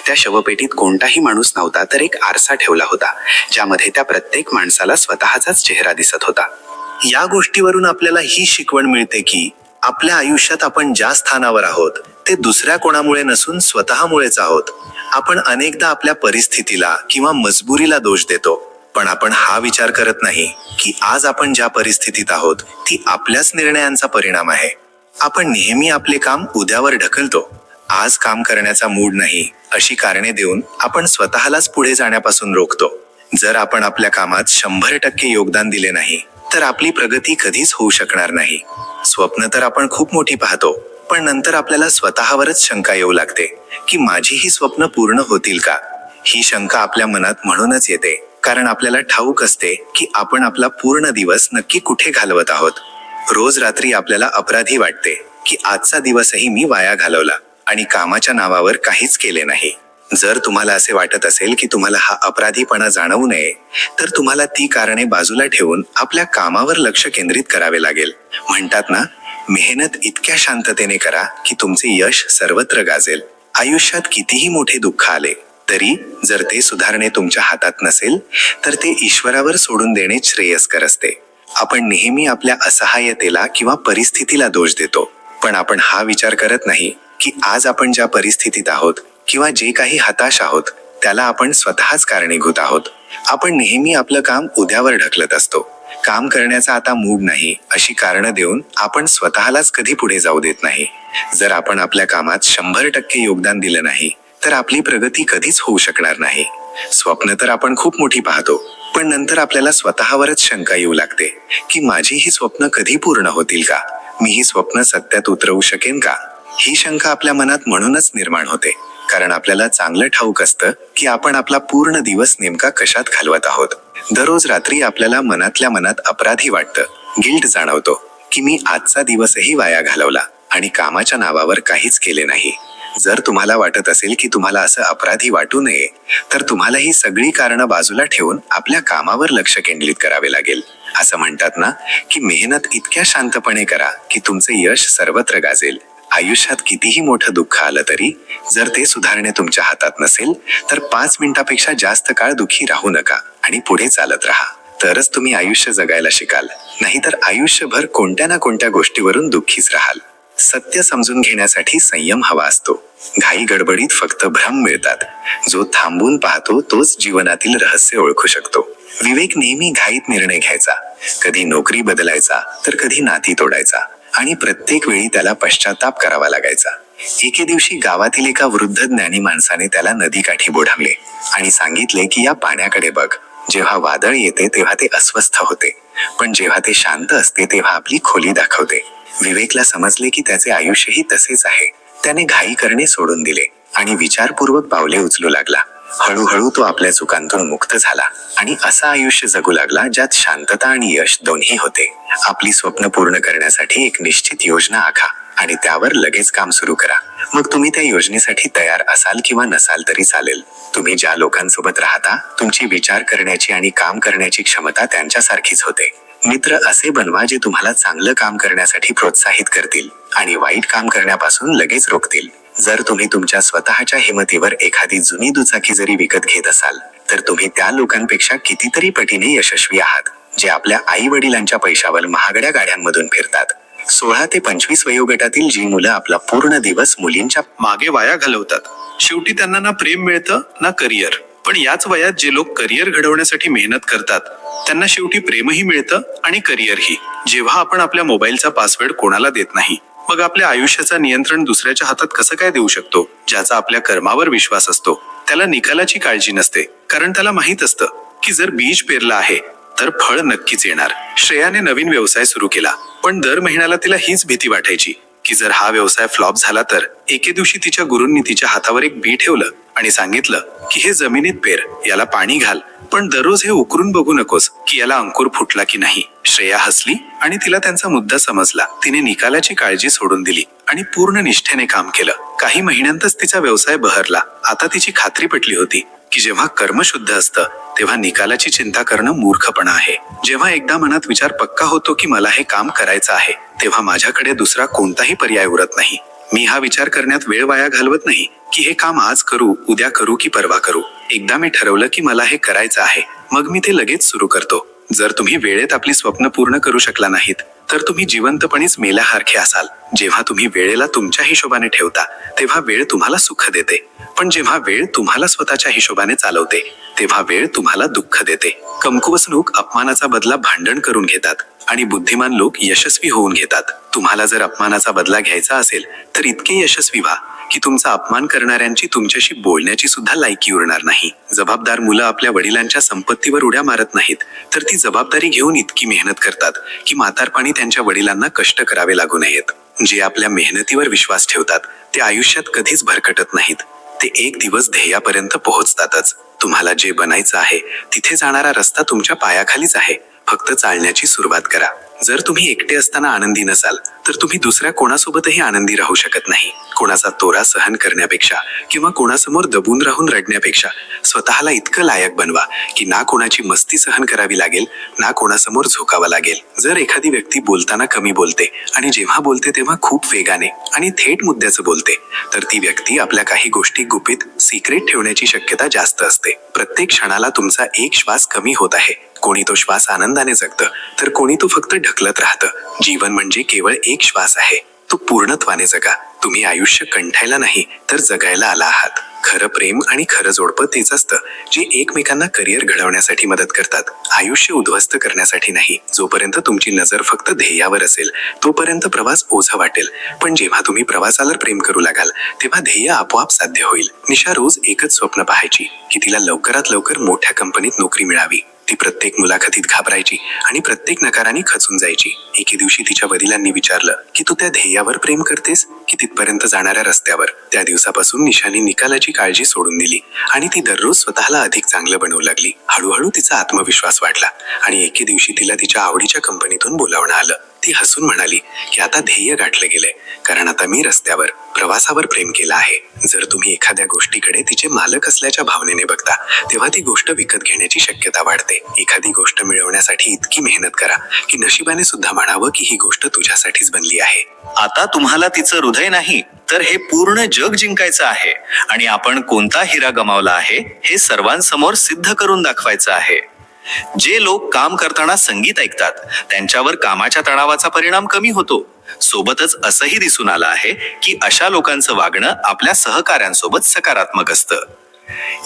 त्या शवपेटीत कोणताही माणूस नव्हता, तर एक आरसा ठेवला होता ज्यामध्ये त्या प्रत्येक माणसाला स्वतःचाच चेहरा दिसत होता. या गोष्टीवरून आपल्याला ही शिकवण मिळते की आपल्या आयुष्यात आपण ज्या स्थानावर आहोत ते दुसऱ्या कोणामुळे नसून स्वतःमुळेच आहोत. आपण अनेकदा आपल्या परिस्थितीला किंवा मजबुरीला दोष देतो, पण आपण हा विचार करत नाही की आज आपण ज्या परिस्थितीत आहोत ती आपल्याच निर्णयांचा परिणाम आहे. आपण नेहमी आपले काम उद्यावर ढकलतो. आज काम करण्याचा मूड नाही अशी कारणे देऊन आपण स्वतःलाच पुढे जाण्यापासून रोखतो. जर आपण आपल्या कामात 100% योगदान दिले नाही तर आपली प्रगती कधीच होऊ शकणार नाही. स्वप्न तर आपण खूप मोठी पाहतो, पण नंतर आपल्याला स्वतःवरच शंका येऊ लागते की माझी ही स्वप्न पूर्ण होतील का? ही शंका आपल्या मनात म्हणूनच येते कारण आपल्याला ठाऊक असते की आपण आपला पूर्ण दिवस नक्की कुठे घालवत आहोत. रोज रात्री आपल्याला अपराधी वाटते की आजचा दिवसही मी वाया घालवला आणि कामाच्या नावावर काहीच केले नाही. जर तुम्हाला असे वाटत असेल की तुम्हाला हा अपराधीपणा जाणवू नये तर तुम्हाला ती कारणे बाजूला ठेवून आपल्या कामावर लक्ष केंद्रित करावे लागेल. म्हणतात ना, मेहनत इतक्या शांततेने करा की तुमचे यश सर्वत्र गाजेल. आयुष्यात कितीही मोठे दुःख आले तरी जर ते सुधारणे तुमच्या हातात नसेल तर ते ईश्वरावर सोडून देणे श्रेयस्कर असते. आपण नेहमी आपल्या असहाय्यतेला किंवा परिस्थितीला दोष देतो, पण आपण हा विचार करत नाही की आज आपण ज्या परिस्थितीत आहोत किंवा जे काही हताश आहोत त्याला आपण स्वतःच कारणीभूत आहोत. आपण नेहमी आपलं काम उद्यावर ढकलत असतो, काम करण्याचा आता मूड नाही अशी कारणं देऊन आपण स्वतःलाच कधी पुढे जाऊ देत नाही. जर आपण आपल्या कामात 100% योगदान दिलं नाही तर आपली प्रगती कधीच होऊ शकणार नाही. स्वप्न तर आपण खूप मोठी पाहतो, पण नंतर आपल्याला स्वतःवरच शंका येऊ लागते की माझी ही स्वप्न कधी पूर्ण होतील का? मी ही स्वप्न सत्यात उतरवू शकेन का? ही शंका आपल्या मनात म्हणूनच निर्माण होते कारण आपल्याला चांगलं ठाऊक असतं की आपण आपला पूर्ण दिवस नेमका कशात घालवत आहोत. दररोज रात्री आपल्याला मनातल्या मनात अपराधी वाटतं, गिल्ट जाणवतो की मी आजचा दिवसही वाया घालवला आणि कामाच्या नावावर काहीच केले नाही. जर तुम्हाला वाटत असेल की तुम्हाला असं अपराधी वाटू नये तर तुम्हाला ही सगळी कारणं बाजूला ठेवून आपल्या कामावर लक्ष केंद्रित करावे लागेल. असं म्हणतात ना की मेहनत इतक्या शांतपणे करा की तुमचे यश सर्वत्र गाजेल. आयुष्यात कितीही मोठं दुःख आलं तरी जर ते सुधारणे तुमच्या हातात नसेल तर 5 मिनिटापेक्षा जास्त काळ दुःखी राहू नका आणि पुढे चालत राहा. तरच तुम्ही आयुष्य जगायला शिकाल, नाहीतर आयुष्यभर कोणत्या ना कोणत्या गोष्टीवरून दुःखीच राहाल. सत्य समजून घेण्यासाठी संयम हवा असतो. घाई गडबडीत फक्त भ्रम मिळतात. जो थांबून पाहतो तोच जीवनातील रहस्य ओळखू शकतो. विवेक नेहमी घाईत निर्णय घ्यायचा, कधी नोकरी बदलायचा तर कधी नाती तोडायचा आणि प्रत्येक वेळी त्याला पश्चाताप करावा लागायचा. एके दिवशी गावातील एका वृद्ध ज्ञानी माणसाने त्याला नदीकाठी बोढवले आणि सांगितले की या पाण्याकडे बघ. जेव्हा वादळ येते तेव्हा ते अस्वस्थ होते, पण जेव्हा ते शांत असते तेव्हा आपली खोली दाखवते. विवेकला समजले की त्याचे आयुष्यही तसेच आहे. त्याने घाई करणे सोडून दिले आणि विचारपूर्वक पावले उचलू लागला. हळूहळू तो आपल्या चुकांतून मुक्त झाला आणि असं आयुष्य जगू लागला ज्यात शांतता आणि यश दोन्ही होते. आपली स्वप्न पूर्ण करण्यासाठी एक निश्चित योजना आखा आणि त्यावर लगेच काम सुरू करा. मग तुम्ही त्या योजनेसाठी तयार असाल किंवा नसाल तरी चालेल. तुम्ही ज्या लोकांसोबत राहता तुमची विचार करण्याची आणि काम करण्याची क्षमता त्यांच्यासारखीच होते. मित्र असे बनवा जे तुम्हाला चांगलं काम करण्यासाठी प्रोत्साहित करतील आणि वाईट काम करण्यापासून लगेच रोखतील. जर तुम्ही तुमच्या स्वतःच्या हिमतीवर एखादी जुनी दुचाकी जरी विकत घेत असाल तर तुम्ही त्या लोकांपेक्षा कितीतरी पटीने यशस्वी आहात जे आपल्या आई वडिलांच्या पैशावर महागड्या गाड्यांमधून फिरतात. 16 ते 25 वयोगटातील जी मुलं आपला पूर्ण दिवस मुलींच्या मागे वाया घालवतात, शेवटी त्यांना ना प्रेम मिळतं ना करिअर. पण याच वयात जे लोक करिअर घडवण्यासाठी मेहनत करतात त्यांना शेवटी प्रेमही मिळतं आणि करिअरही. जेव्हा आपण आपल्या मोबाईलचा पासवर्ड कोणाला देत नाही, मग आपल्या आयुष्याचा नियंत्रण दुसऱ्याच्या हातात कसं काय देऊ शकतो? ज्याचा आपल्या कर्मावर विश्वास असतो त्याला निकालाची काळजी नसते, कारण त्याला माहित असतं की जर बीज पेरलं आहे तर फळ नक्कीच येणार. श्रेयाने नवीन व्यवसाय सुरू केला, पण दर महिन्याला तिला हीच भीती वाटायची की जर हा व्यवसाय फ्लॉप झाला तर. एके दिवशी तिच्या गुरूंनी तिच्या हातावर एक बी ठेवलं आणि सांगितलं की हे जमिनीत पेर, याला पाणी घाल, पण दररोज हे उकरून बघू नकोस की याला अंकुर फुटला की नाही. श्रेया हसली आणि तिला त्यांचा मुद्दा समजला. तिने निकालाची काळजी सोडून दिली आणि पूर्ण निष्ठेने काम केलं. काही महिन्यांतच तिचा व्यवसाय बहरला. आता तिची खात्री पटली होती की जेव्हा कर्म शुद्ध असतं तेव्हा निकालाची चिंता करणं मूर्खपणा आहे. जेव्हा एकदा मनात विचार पक्का होतो की मला हे काम करायचं आहे तेव्हा माझ्याकडे दुसरा कोणताही पर्याय उरत नाही. मी हा विचार करण्यात वेळ वाया घालवत नाही की हे काम आज करू, उद्या करू की परवा करू. एकदा मी ठरवलं की मला हे करायचं आहे मग मी ते लगेच सुरू करतो. जर तुम्ही वेळेत आपली स्वप्न पूर्ण करू शकला नाहीत तर तुम्ही जिवंतपणीच मेल्यासारखे असाल. जेव्हा तुम्ही वेळेला तुमच्या हिशोबाने ठेवता तेव्हा वेळ तुम्हाला सुख देते, पण जेव्हा वेळ तुम्हाला स्वतःच्या हिशोबाने चालवते तेव्हा वेळ तुम्हाला दुःख देते. कमकुवत लोक अपमानाचा बदला भांडण करून घेतात आणि बुद्धिमान लोक यशस्वी होऊन घेतात. तुम्हाला जर अपमानाचा बदला घ्यायचा असेल तर इतके यशस्वी व्हा की तुमचा अपमान करणाऱ्यांची तुमच्याशी बोलण्याची सुद्धा लायकी उरणार नाही. जबाबदार मुलं आपल्या वडिलांच्या संपत्तीवर उड्या मारत नाहीत तर ती जबाबदारी घेऊन इतकी मेहनत करतात की म्हातारपणी त्यांच्या वडिलांना कष्ट करावे लागू नयेत. जे आपल्या मेहनतीवर विश्वास ठेवतात ते आयुष्यात कधीच भरकटत नाहीत. ते एक दिवस ध्येयापर्यंत पोहोचतातच. तुम्हाला जे बनायचं आहे तिथे जाणारा रस्ता तुमच्या पायाखालीच आहे. फक्त चालण्याची सुरुवात करा. जर तुम्ही एकटे असताना आनंदी नसाल तर तुम्ही दुसऱ्या कोणासोबतही आनंदी राहू शकत नाही. कोणाचा तोरा सहन करण्यापेक्षा किंवा कोणासमोर दबून राहून रडण्यापेक्षा स्वतःला इतकं लायक बनवा की ना कोणाची मस्ती सहन करावी लागेल ना कोणासमोर झोकावं लागेल. जर एखादी व्यक्ती बोलताना कमी बोलते आणि जेव्हा बोलते तेव्हा खूप वेगाने आणि थेट मुद्द्याचं बोलते तर ती व्यक्ती आपल्या काही गोष्टी गुपित सिक्रेट ठेवण्याची शक्यता जास्त असते. प्रत्येक क्षणाला तुमचा एक श्वास कमी होत आहे. कोणी तो श्वास आनंदाने जगतं तर कोणी तो फक्त ढकलत राहतं. जीवन म्हणजे केवळ एक श्वास आहे, तो पूर्णत्वाने जगा. तुम्ही आयुष्य कंठायला नाही तर जगायला आला आहात. खरं प्रेम आणि खरं जोडपं तेच असतं जे एकमेकांना करिअर घडवण्यासाठी मदत करतात, आयुष्य उद्ध्वस्त करण्यासाठी नाही. जोपर्यंत तुमची नजर फक्त ध्येयावर असेल तोपर्यंत प्रवास ओझा वाटेल, पण जेव्हा तुम्ही प्रवासाला प्रेम करू लागाल तेव्हा ध्येय आपोआप साध्य होईल. निशा रोज एकच स्वप्न पाहायची की तिला लवकरात लवकर मोठ्या कंपनीत नोकरी मिळावी. ती प्रत्येक मुलाखतीत घाबरायची आणि प्रत्येक नकाराने खचून जायची. एके दिवशी तिच्या वडिलांनी विचारलं की तू त्या ध्येयावर प्रेम करतेस की तिथपर्यंत जाणाऱ्या रस्त्यावर? त्या दिवसापासून निशाने निकालाची काळजी सोडून दिली आणि ती दररोज स्वतःला अधिक चांगलं बनवू लागली. हळूहळू तिचा आत्मविश्वास वाढला आणि एके दिवशी तिला तिच्या आवडीच्या कंपनीतून बोलावणं आलं. ती हसून म्हणाली की आता ध्येय गाठलं गेलंय, कारण आता मी रस्त्यावर प्रवासावर प्रेम केलं आहे. जर तुम्ही एखाद्या गोष्टीकडे तिचे मालक असल्याच्या भावनेने बघता तेव्हा ती गोष्ट विकत घेण्याची शक्यता वाढते. एखादी गोष्ट मिळवण्यासाठी इतकी मेहनत करा की नशिबाने सुद्धा म्हणावं की ही गोष्ट तुझ्यासाठीच बनली आहे. आता तुम्हाला तिचं हृदय नाही तर हे पूर्ण जग जिंकायचं आहे आणि आपण कोणता हिरा गमावला आहे हे सर्वांसमोर सिद्ध करून दाखवायचं आहे. जे लोक काम करताना संगीत ऐकतात त्यांच्यावर कामाच्या तणावाचा परिणाम कमी होतो. सोबतच असंही दिसून आलं आहे की अशा लोकांचं वागणं आपल्या सहकाऱ्यांसोबत सकारात्मक असतं.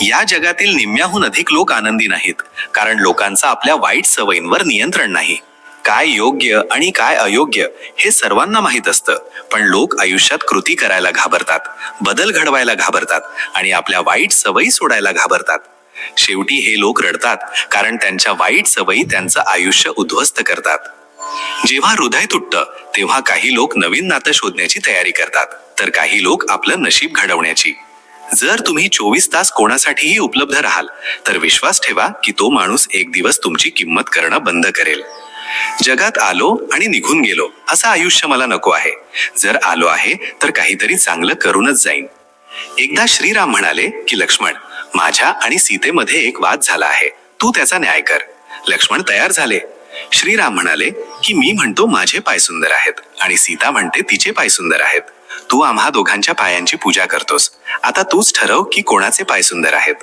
या जगातील निम्म्याहून अधिक लोक आनंदी नाहीत कारण लोकांचं आपल्या वाईट सवयींवर नियंत्रण नाही. काय योग्य आणि काय अयोग्य हे सर्वांना माहीत असतं, पण लोक आयुष्यात कृती करायला घाबरतात, बदल घडवायला घाबरतात आणि आपल्या वाईट सवयी सोडायला घाबरतात. शेवटी हे लोक रडतात कारण त्यांच्या वाईट सवयी त्यांचं आयुष्य उद्ध्वस्त करतात. जेव्हा हृदय तुटतं तेव्हा काही लोक नवीन नातं शोधण्याची तयारी करतात तर काही लोक आपलं नशीब घडवण्याची. जर तुम्ही 24 तास कोणासाठीही उपलब्ध राहाल तर विश्वास ठेवा की तो माणूस एक दिवस तुमची किंमत करणं बंद करेल. जगात आलो आणि निघून गेलो असं आयुष्य मला नको आहे. जर आलो आहे तर काहीतरी चांगलं करूनच जाईन. एकदा श्रीराम म्हणाले की लक्ष्मण, माझ्या आणि सीतेमध्ये एक वाद झाला आहे, तू त्याचा न्याय कर. लक्ष्मण तयार झाले. श्रीराम म्हणाले की मी म्हणतो माझे पाय सुंदर आहेत आणि सीता म्हणते तिचे पाय सुंदर आहेत. तू आम्हा दोघांच्या पायांची पूजा करतोस, आता तूच ठरव की कोणाचे पाय सुंदर आहेत.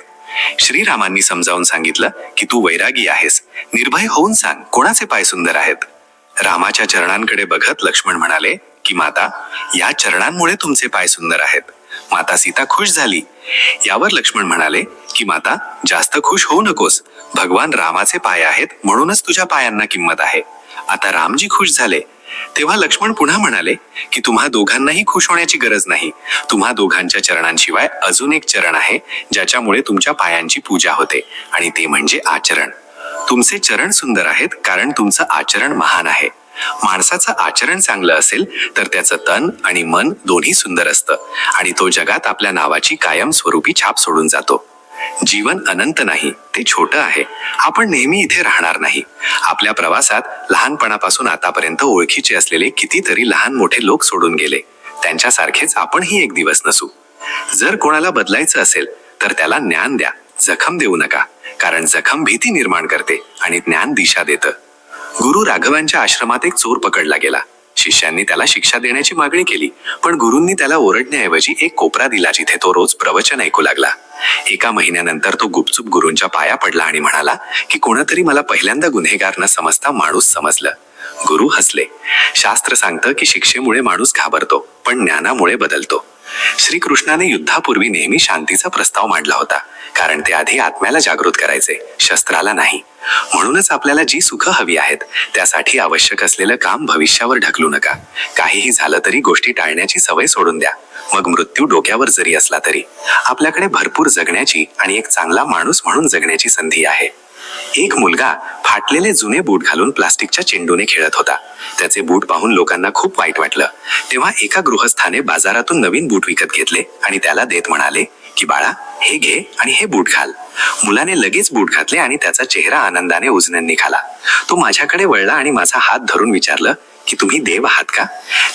श्रीरामांनी समजावून सांगितलं की तू वैरागी आहेस, निर्भय होऊन सांग कोणाचे पाय सुंदर आहेत. रामाच्या चरणांकडे बघत लक्ष्मण म्हणाले की माता, या चरणांमुळे तुमचे पाय सुंदर आहेत. माता सीता खुश झाली. यावर लक्ष्मण म्हणाले की माता, जास्त खुश होऊ नकोस, भगवान रामाचे पाय आहेत म्हणूनच तुझ्या पायांना किंमत आहे. आता रामजी खुश झाले. तेव्हा लक्ष्मण पुन्हा म्हणाले की तुम्हा दोघांनाही खुश होण्याची गरज नाही. तुम्हा दोघांच्या चरणांशिवाय अजून एक चरण आहे ज्याच्यामुळे तुमच्या पायांची पूजा होते आणि ते म्हणजे आचरण. तुमचे चरण सुंदर आहेत कारण तुमचं आचरण महान आहे. माणसाचं आचरण चांगलं असेल तर त्याचं तन आणि मन दोन्ही सुंदर असतं आणि तो जगात आपल्या नावाची कायम स्वरूपी छाप सोडून जातो. जीवन अनंत नाही, ते छोटं आहे. आपण नेहमी इथे राहणार नाही. आपल्या प्रवासात लहानपणापासून आतापर्यंत ओळखीचे असलेले कितीतरी लहान मोठे लोक सोडून गेले. त्यांच्यासारखेच आपणही एक दिवस नसू. जर कोणाला बदलायचं असेल तर त्याला ज्ञान द्या, जखम देऊ नका, कारण जखम भीती निर्माण करते आणि ज्ञान दिशा देतं. गुरु राघवांच्या आश्रमात एक चोर पकडला गेला. शिष्यांनी त्याला शिक्षा देण्याची मागणी केली, पण गुरूंनी त्याला ओरडण्याऐवजी एक कोपरा दिला जिथे तो रोज प्रवचन ऐकू लागला. एका महिन्यानंतर तो गुपचूप गुरूंच्या पाया पडला आणि म्हणाला की कोणतरी मला पहिल्यांदा गुन्हेगार न समजता माणूस समजलं. गुरु हसले. शास्त्र सांगतं की शिक्षेमुळे माणूस घाबरतो, पण ज्ञानामुळे बदलतो. श्रीकृष्णाने युद्धापूर्वी नेहमी शांतीचा प्रस्ताव मांडला होता, कारण ते आधी आत्म्याला जागृत करायचे, शस्त्राला नाही. म्हणूनच आपल्याला जी सुख हवी आहेत त्यासाठी आवश्यक असलेलं काम भविष्यावर ढकलू नका. काहीही झालं तरी गोष्टी टाळण्याची सवय सोडून द्या. मग मृत्यू डोक्यावर जरी असला तरी आपल्याकडे भरपूर जगण्याची आणि एक चांगला माणूस म्हणून जगण्याची संधी आहे. एक मुलगा फाटलेले जुने बूट घालून प्लास्टिकच्या चेंडूने खेळत होता. त्याचे बूट पाहून लोकांना खूप वाईट वाटलं. तेव्हा एका गृहस्थाने बाजारातून नवीन बूट विकत घेतले आणि त्याला देत म्हणाले की बाळा, हे घे आणि हे बूट घाल. मुलाने लगेच बूट घातले आणि त्याचा चेहरा आनंदाने उजळून निघाला. तो माझ्याकडे वळला आणि माझा हात धरून विचारलं की तुम्ही देव आहात का?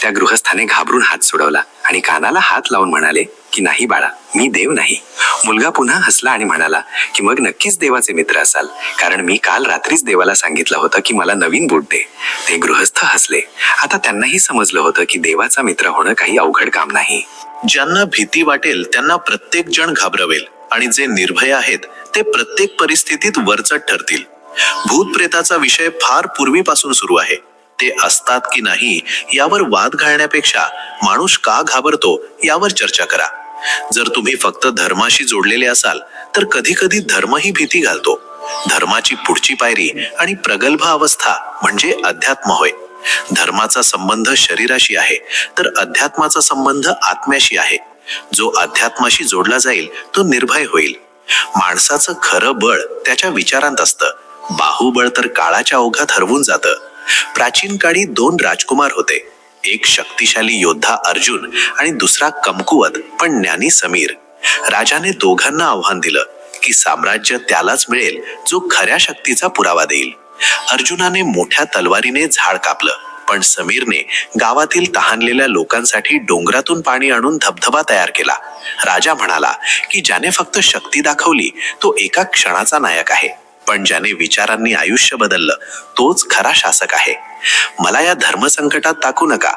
त्या गृहस्थाने घाबरून हात सोडवला आणि कानाला हात लावून म्हणाले की नाही बाळा, मी देव नाही. मुलगा पुन्हा हसला आणि म्हणाला की मग नक्कीच देवाचे मित्र असाल, कारण मी काल रात्रीच देवाला सांगितलं होतं की मला नवीन बूट दे. ते गृहस्थ हसले. आता त्यांनाही समजलं होतं की देवाचा मित्र होणं काही अवघड काम नाही. ज्यांना भीती वाटेल त्यांना प्रत्येक जण घाबरवेल आणि जे निर्भय आहेत ते प्रत्येक परिस्थितीत वरचढ ठरतील. भूत प्रेताचा विषय फार पूर्वीपासून सुरू आहे. ते असतात की नाही यावर वाद घालण्यापेक्षा माणूस का घाबरतो यावर चर्चा करा. जर तुम्ही फक्त धर्माशी जोडलेले असाल तर कधी कधी धर्मही भीती घालतो. धर्माची पुढची पायरी आणि प्रगल्भ अवस्था म्हणजे अध्यात्म होय. धर्माचा संबंध शरीराशी आहे तर अध्यात्माचा संबंध आत्म्याशी आहे. जो अध्यात्माशी जोडला जाईल तो निर्भय होईल. माणसाचं खरं बळ त्याच्या विचारांत असतं. बाहुबळ तर काळाच्या ओघात हरवून जातं. प्राचीन काळी 2 राजकुमार होते. एक शक्तिशाली योद्धा अर्जुन आणि दुसरा कमकुवत पण ज्ञानी समीर. राजाने दोघांना आव्हान दिलं की साम्राज्य त्यालाच मिळेल जो खऱ्या शक्तीचा पुरावा देईल. अर्जुनाने मोठ्या तलवारीने झाड कापलं, पण समीरने गावातील तहानलेल्या लोकांसाठी डोंगरातून पाणी आणून धबधबा तयार केला. राजा म्हणाला की ज्याने फक्त शक्ती दाखवली तो एका क्षणाचा नायक आहे, पण ज्याने विचारांनी आयुष्य बदललं तोच खरा शासक आहे. मला या धर्मसंकटात टाकू नका.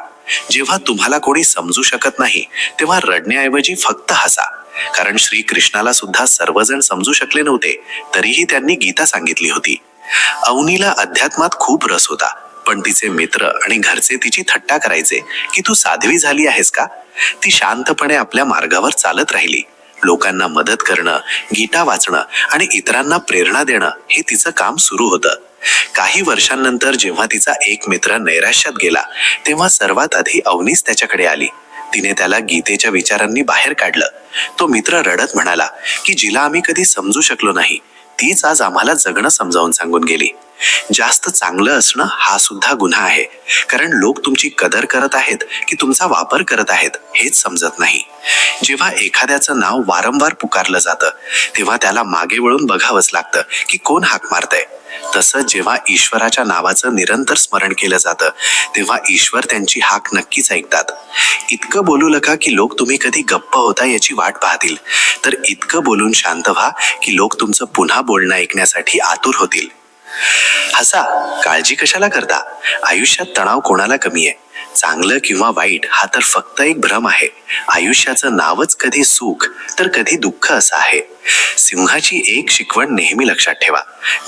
जेव्हा तुम्हाला कोणी समजू शकत नाही तेव्हा रडण्याऐवजी फक्त हसा. कारण श्रीकृष्णाला सुद्धा सर्वजण समजू शकले नव्हते, तरीही त्यांनी गीता सांगितली होती. अवनीला अध्यात्मात खूप रस होता, पण तिचे मित्र आणि घरचे तिची थट्टा करायचे की तू साध्वी झाली आहेस का. ती शांतपणे आपल्या मार्गावर चालत राहिली. लोकांना मदत करणं, गीता वाचणं आणि इतरांना प्रेरणा देणं हे तिचं काम सुरू होतं. काही वर्षांनंतर जेव्हा तिचा एक मित्र नैराश्यात गेला तेव्हा सर्वात आधी अवनीच त्याच्याकडे आली. तिने त्याला गीतेच्या विचारांनी बाहेर काढलं. तो मित्र रडत म्हणाला की जिला आम्ही कधी समजू शकलो नाही तीच आज आम्हाला जगणं समजावून सांगून गेली. जास्त चांगलं असणं हा सुद्धा गुन्हा आहे, कारण लोक तुमची कदर करत आहेत की तुमचा वापर करत आहेत हेच समजत नाही. जेव्हा एखाद्याचं नाव वारंवार पुकारलं जातं तेव्हा त्याला मागे वळून बघावंच लागतं की कोण हाक मारतंय. तसंच जेव्हा ईश्वराच्या नावाचं निरंतर स्मरण केलं जातं तेव्हा ईश्वर त्यांची हाक नक्कीच ऐकतात. इतकं बोलू नका की लोक तुम्ही कधी गप्प होता याची वाट पाहतील, तर इतकं बोलून शांत व्हा की लोक तुमचं पुन्हा बोलणं ऐकण्यासाठी आतुर होतील. हसा, काळजी कशाला करता. आयुष्यात तणाव कोणाला कमी आहे. चांगलं किंवा वाईट हा तर फक्त एक भ्रम आहे. आयुष्याचं नावच कधी सुख तर कधी दुःख असं आहे. सिंहाची एक शिकवण नेहमी लक्षात ठेवा.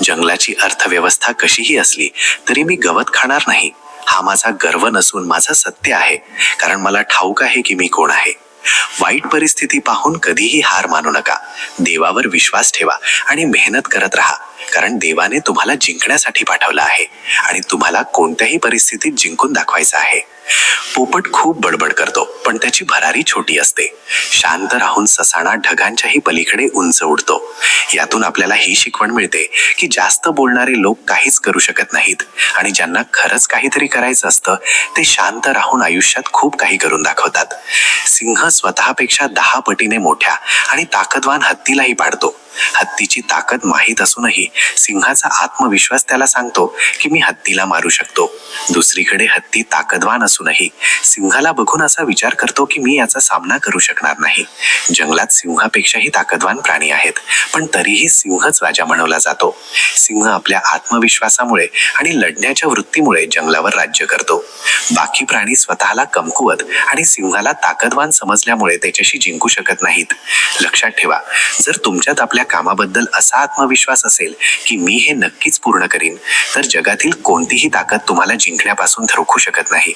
जंगलाची अर्थव्यवस्था कशीही असली तरी मी गवत खाणार नाही. हा माझा गर्व नसून माझं सत्य आहे, कारण मला ठाऊक आहे की मी कोण आहे. वाईट परिस्थिती पाहून कधीही हार मानू नका. देवावर विश्वास ठेवा आणि मेहनत करत राहा, कारण देवाने तुम्हाला जिंकण्यासाठी पाठवलं आहे आणि तुम्हाला कोणत्याही परिस्थितीत जिंकून दाखवायचं आहे. पोपट खूप बडबड करतो पण त्याची भरारी छोटी असते. शांत राहून ससाणा ढगांच्याही पलीकडे उंच उडतो. यातून आपल्याला ही शिकवण मिळते की जास्त बोलणारे लोक काहीच करू शकत नाहीत आणि ज्यांना खरंच काहीतरी करायचं असतं ते शांत राहून आयुष्यात खूप काही करून दाखवतात. सिंह स्वतःपेक्षा 10 पटीने मोठ्या आणि ताकदवान हत्तीलाही पाडतो. हत्तीची ताकद माहीत असूनही सिंहाचा आत्मविश्वास त्याला सांगतो की मी हत्तीला मारू शकतो. दुसरीकडे हत्ती ताकदवान असूनही सिंहाला बघून असा विचार करतो की मी याचा सामना करू शकणार नाही. जंगलात सिंहापेक्षाही ताकदवान प्राणी आहेत, पण तरीही सिंहच राजा म्हणवला जातो. सिंह आपल्या आत्मविश्वासामुळे आणि लढण्याच्या वृत्तीमुळे जंगलावर राज्य करतो. बाकी प्राणी स्वतःला कमकुवत आणि सिंहाला ताकदवान समजल्यामुळे त्याच्याशी जिंकू शकत नाहीत. लक्षात ठेवा, जर तुमच्यात आपल्या कामाबद्दल असा आत्मविश्वास असेल की मी हे नक्कीच पूर्ण करीन, तर जगातील कोणतीही ताकद तुम्हाला जिंकण्यापासून रोखू शकत नाही.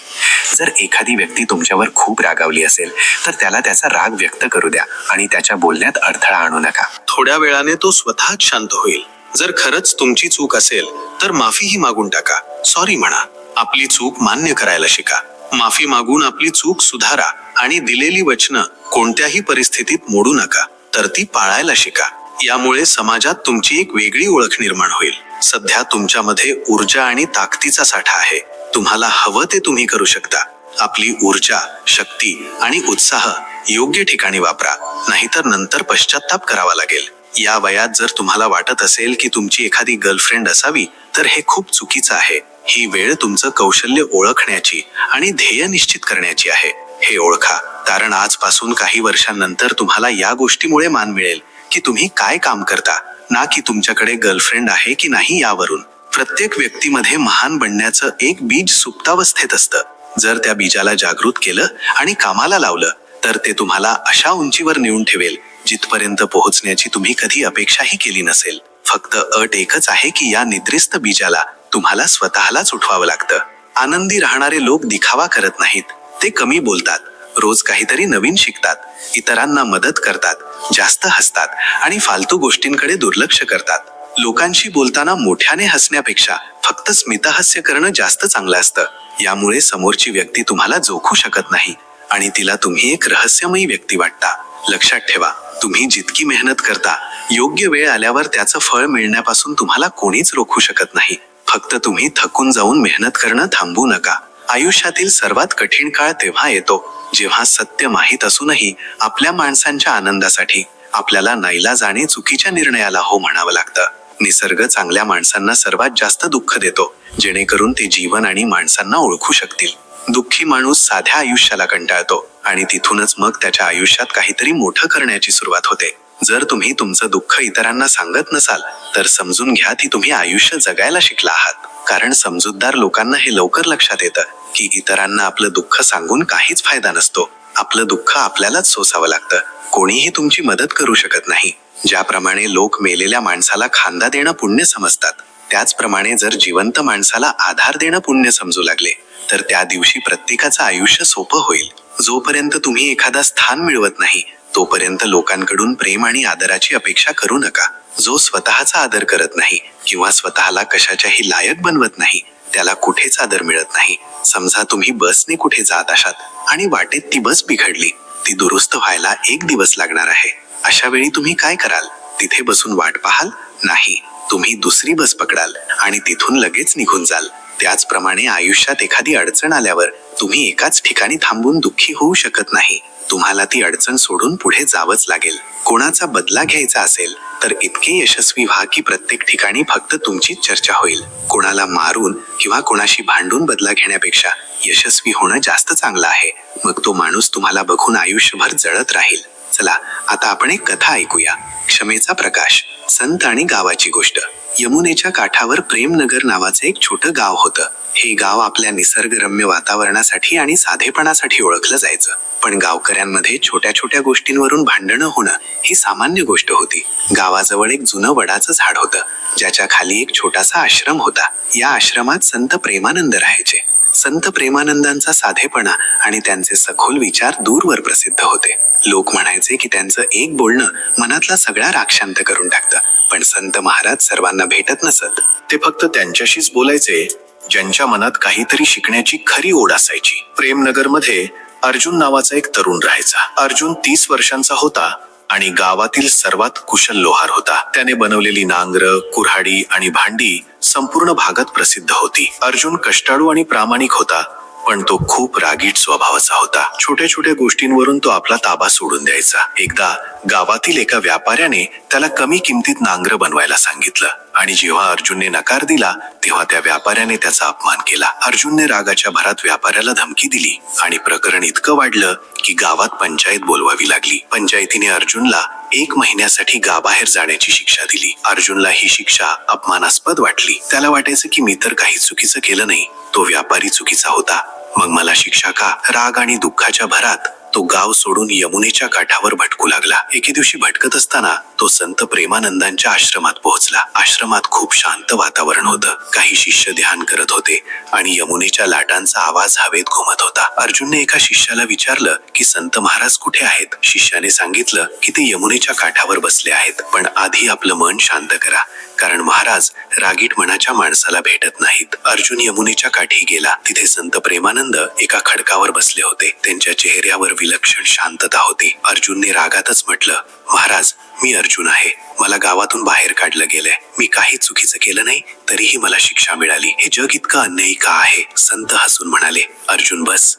जर एखादी व्यक्ती तुमच्यावर खूप रागावली असेल तर त्याला त्याचा राग व्यक्त करू द्या आणि त्याच्या बोलण्यात अडथळा आणू नका. थोड्या वेळाने तो स्वतःच शांत होईल. जर खरंच तुमची चूक असेल तर माफीही मागून टाका. सॉरी म्हणा. आपली चूक मान्य करायला शिका. माफी मागून आपली चूक सुधारा आणि दिलेली वचनं कोणत्याही परिस्थितीत मोडू नका, तर ती पाळायला शिका. यामुळे समाजात तुमची एक वेगळी ओळख निर्माण होईल. सध्या तुमच्यामध्ये ऊर्जा आणि ताकदीचा साठा आहे. तुम्हाला हवं ते तुम्ही करू शकता. आपली ऊर्जा, शक्ती आणि उत्साह योग्य ठिकाणी वापरा, नाहीतर नंतर पश्चाताप करावा लागेल. या वयात जर तुम्हाला वाटत असेल की तुमची एखादी गर्लफ्रेंड असावी तर हे खूप चुकीचं आहे. ही वेळ तुमचं कौशल्य ओळखण्याची आणि ध्येय निश्चित करण्याची आहे. हे ओळखा, कारण आजपासून काही वर्षांनंतर तुम्हाला या गोष्टीमुळे मान मिळेल की तुम्ही काय काम करता, ना की तुमच्याकडे गर्लफ्रेंड आहे की नाही यावरून. प्रत्येक व्यक्तीमध्ये महान बनण्याचं एक बीज सुप्तावस्थेत असतं. जर त्या बीजाला जागृत केलं आणि कामाला लावलं तर ते तुम्हाला अशा उंचीवर नेऊन ठेवेल जिथपर्यंत पोहोचण्याची तुम्ही कधी अपेक्षाही केली नसेल. फक्त अट एकच आहे की या निद्रिस्त बीजाला तुम्हाला स्वतःलाच उठवावं लागतं. आनंदी राहणारे लोक दिखावा करत नाहीत. ते कमी बोलतात, रोज काहीतरी नवीन शिकतात, इतरांना मदत करतात, जास्त हसतात आणि फालतू गोष्टींकडे दुर्लक्ष करतात. लोकांशी बोलताना मोठ्याने हसण्यापेक्षा फक्त स्मितहास्य करणं जास्त चांगलं असतं. यामुळे समोरची व्यक्ती तुम्हाला जोखू शकत नाही आणि तिला तुम्ही एक रहस्यमयी व्यक्ती वाटता. लक्षात ठेवा, तुम्ही जितकी मेहनत करता, योग्य वेळ आल्यावर त्याचं फळ मिळण्यापासून तुम्हाला कोणीच रोखू शकत नाही. फक्त तुम्ही थकून जाऊन मेहनत करणं थांबवू नका. आयुष्यातील सर्वात कठीण काळ तेव्हा येतो जेव्हा सत्य माहीत असूनही आपल्या माणसांच्या आनंदासाठी आपल्याला नाईलाजाने चुकीच्या निर्णयाला हो म्हणावं लागतं. निसर्ग चांगल्या माणसांना सर्वात जास्त दुःख देतो, जेणेकरून ते जीवन आणि माणसांना ओळखू शकतील. दुःखी माणूस साध्या आयुष्याला कंटाळतो आणि तिथूनच मग त्याच्या आयुष्यात काहीतरी मोठं करण्याची सुरुवात होते. जर तुम्ही तुमचं दुःख इतरांना सांगत नसाल तर समजून घ्या की तुम्ही आयुष्य जगायला शिकला आहात. कारण समजूतदार लोकांना हे लवकर लक्षात येतं की इतरांना आपलं दुःख सांगून काहीच फायदा नसतो. आपलं दुःख आपल्यालाच सोसावं लागतं. कोणीही तुमची मदत करू शकत नाही. ज्याप्रमाणे लोक मेलेल्या माणसाला खांदा देणं पुण्य समजतात, त्याचप्रमाणे जर जिवंत माणसाला आधार देणं पुण्य समजू लागले तर त्या दिवशी प्रत्येकाचं आयुष्य सोपं होईल. जोपर्यंत तुम्ही एखादा स्थान मिळवत नाही तोपर्यंत लोकांकडून प्रेम आणि आदराची अपेक्षा करू नका. जो स्वतःचा आदर करत नाही किंवा स्वतःला कशाच्याही लायक बनवत नाही त्याला कुठेच आदर मिळत नाही. समजा तुम्ही बसने कुठे जात आहात आणि वाटेत ती बस बिघडली. ती दुरुस्त व्हायला 1 दिवस लागणार आहे. अशा वेळी तुम्ही काय कराल? तिथे बसून वाट पाहाल? नाही, तुम्ही दुसरी बस पकडाल आणि तिथून लगेच निघून जाल. त्याचप्रमाणे आयुष्यात एखादी अडचण आल्यावर तुम्ही एकाच ठिकाणी थांबून दुःखी होऊ शकत नाही. तुम्हाला ती अडचण सोडून पुढे जावंच लागेल. कोणाचा बदला घ्यायचा असेल तर इतके यशस्वी व्हा की प्रत्येक ठिकाणी फक्त तुमचीच चर्चा होईल. कोणाला मारून किंवा कोणाशी भांडून बदला घेण्यापेक्षा यशस्वी होणं जास्त चांगलं आहे. मग तो माणूस तुम्हाला बघून आयुष्यभर जळत राहील. चला, आता आपण एक कथा ऐकूया. क्षमेचा प्रकाश. संत आणि गावाची गोष्ट. यमुनेच्या काठावर प्रेमनगर नावाचं एक छोटं गाव होतं. हे गाव आपल्या निसर्गरम्य वातावरणासाठी आणि साधेपणासाठी ओळखलं जायचं. पण गावकऱ्यांमध्ये छोट्या छोट्या गोष्टींवरून भांडणं होणं ही सामान्य गोष्ट होती. गावाजवळ एक जुनं वडाचं झाड होतं, ज्याच्या खाली एक छोटासा आश्रम होता. या आश्रमात संत प्रेमानंद राहायचे. संत प्रेमानंदांचा साधेपणा आणि त्यांचे सखोल विचार दूरवर प्रसिद्ध होते. लोक म्हणायचे की त्यांचं एक बोलणं मनातला सगळा राग शांत करून टाकतं. पण संत महाराज सर्वांना भेटत नसत. ते फक्त त्यांच्याशीच बोलायचे ज्यांच्या मनात काहीतरी शिकण्याची खरी ओढ असायची. प्रेमनगरमध्ये अर्जुन नावाचा एक तरुण राहायचा. अर्जुन 30 वर्षांचा होता आणि गावातील सर्वात कुशल लोहार होता. त्याने बनवलेली नांगरं, कुऱ्हाडी आणि भांडी संपूर्ण भागात प्रसिद्ध होती. अर्जुन कष्टाळू आणि प्रामाणिक होता, पण तो खूप रागीट स्वभावाचा होता. छोट्या छोट्या गोष्टींवरून तो आपला ताबा सोडून द्यायचा. एकदा गावातील एका व्यापाऱ्याने त्याला कमी किमतीत नांगरं बनवायला सांगितलं आणि जेव्हा अर्जुनने नकार दिला तेव्हा त्या व्यापाऱ्याने त्याचा अपमान केला. अर्जुनने रागाच्या भरात व्यापाऱ्याला धमकी दिली आणि प्रकरण इतकं वाढलं की गावात पंचायत बोलवावी लागली. पंचायतीने अर्जुनला 1 महिन्यासाठी गावाबाहेर जाण्याची शिक्षा दिली. अर्जुनला ही शिक्षा अपमानास्पद वाटली. त्याला वाटायचं की मी तर काही चुकीचं केलं नाही, तो व्यापारी चुकीचा होता. मग मला शिक्षा का? राग आणि दुःखाच्या भरात तो गाव सोडून यमुनेच्या काठावर भटकू लागला. एके दिवशी भटकत असताना तो संत प्रेमानंदांच्या आश्रमात पोहोचला. आश्रमात खूप शांत वातावरण होतं. काही शिष्य ध्यान करत होते आणि यमुनेच्या लाटांचा आवाज हवेत घुमत होता. अर्जुनने एका शिष्याला विचारलं की संत महाराज कुठे आहेत? शिष्याने सांगितलं की ते यमुनेच्या काठावर बसले आहेत, पण आधी आपलं मन शांत करा, कारण महाराज रागीट मनाच्या माणसाला भेटत नाहीत. अर्जुन यमुनेच्या काठी गेला. तिथे संत प्रेमानंद एका खडकावर बसले होते. त्यांच्या चेहऱ्यावर विलक्षण शांतता होती. अर्जुनने रागातच म्हटलं, महाराज, मी अर्जुन आहे. मला गावातून बाहेर काढलं गेलंय. मी काही चुकीचं केलं नाही, तरीही मला शिक्षा मिळाली. हे जग इतकं अन्यायी का आहे? संत हसून म्हणाले, अर्जुन बस.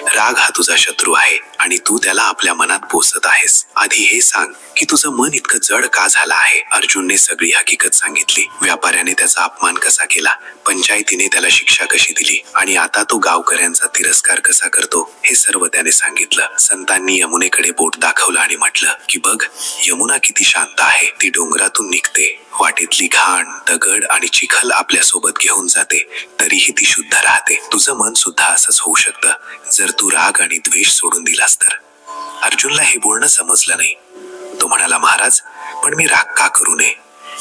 राग हा तुझा शत्रू आहे आणि तू त्याला आपल्या मनात पोसत आहेस. आधी हे सांग की तुझं मन इतकं जड का झालं आहे? अर्जुनने सगळी हकीकत सांगितली. व्यापाऱ्याने त्याचा अपमान कसा केला, पंचायतीने त्याला शिक्षा कशी दिली आणि आता तो गावकऱ्यांचा तिरस्कार कसा करतो, हे सर्व त्याने सांगितलं. संतांनी यमुनेकडे बोट दाखवलं आणि म्हटलं की बघ, यमुना किती शांत आहे. ती डोंगरातून निघते, वाटेतली घाण, दगड आणि चिखल आपल्या सोबत घेऊन जाते, तरीही ती शुद्ध राहते. तुझं मन सुद्धा असंच होऊ शकतं जर तू राग आणि द्वेष सोडून दिलास तर. अर्जुनला हे बोलणं समजलं नाही. तो म्हणाला, महाराज, पण मी राग का करू नये?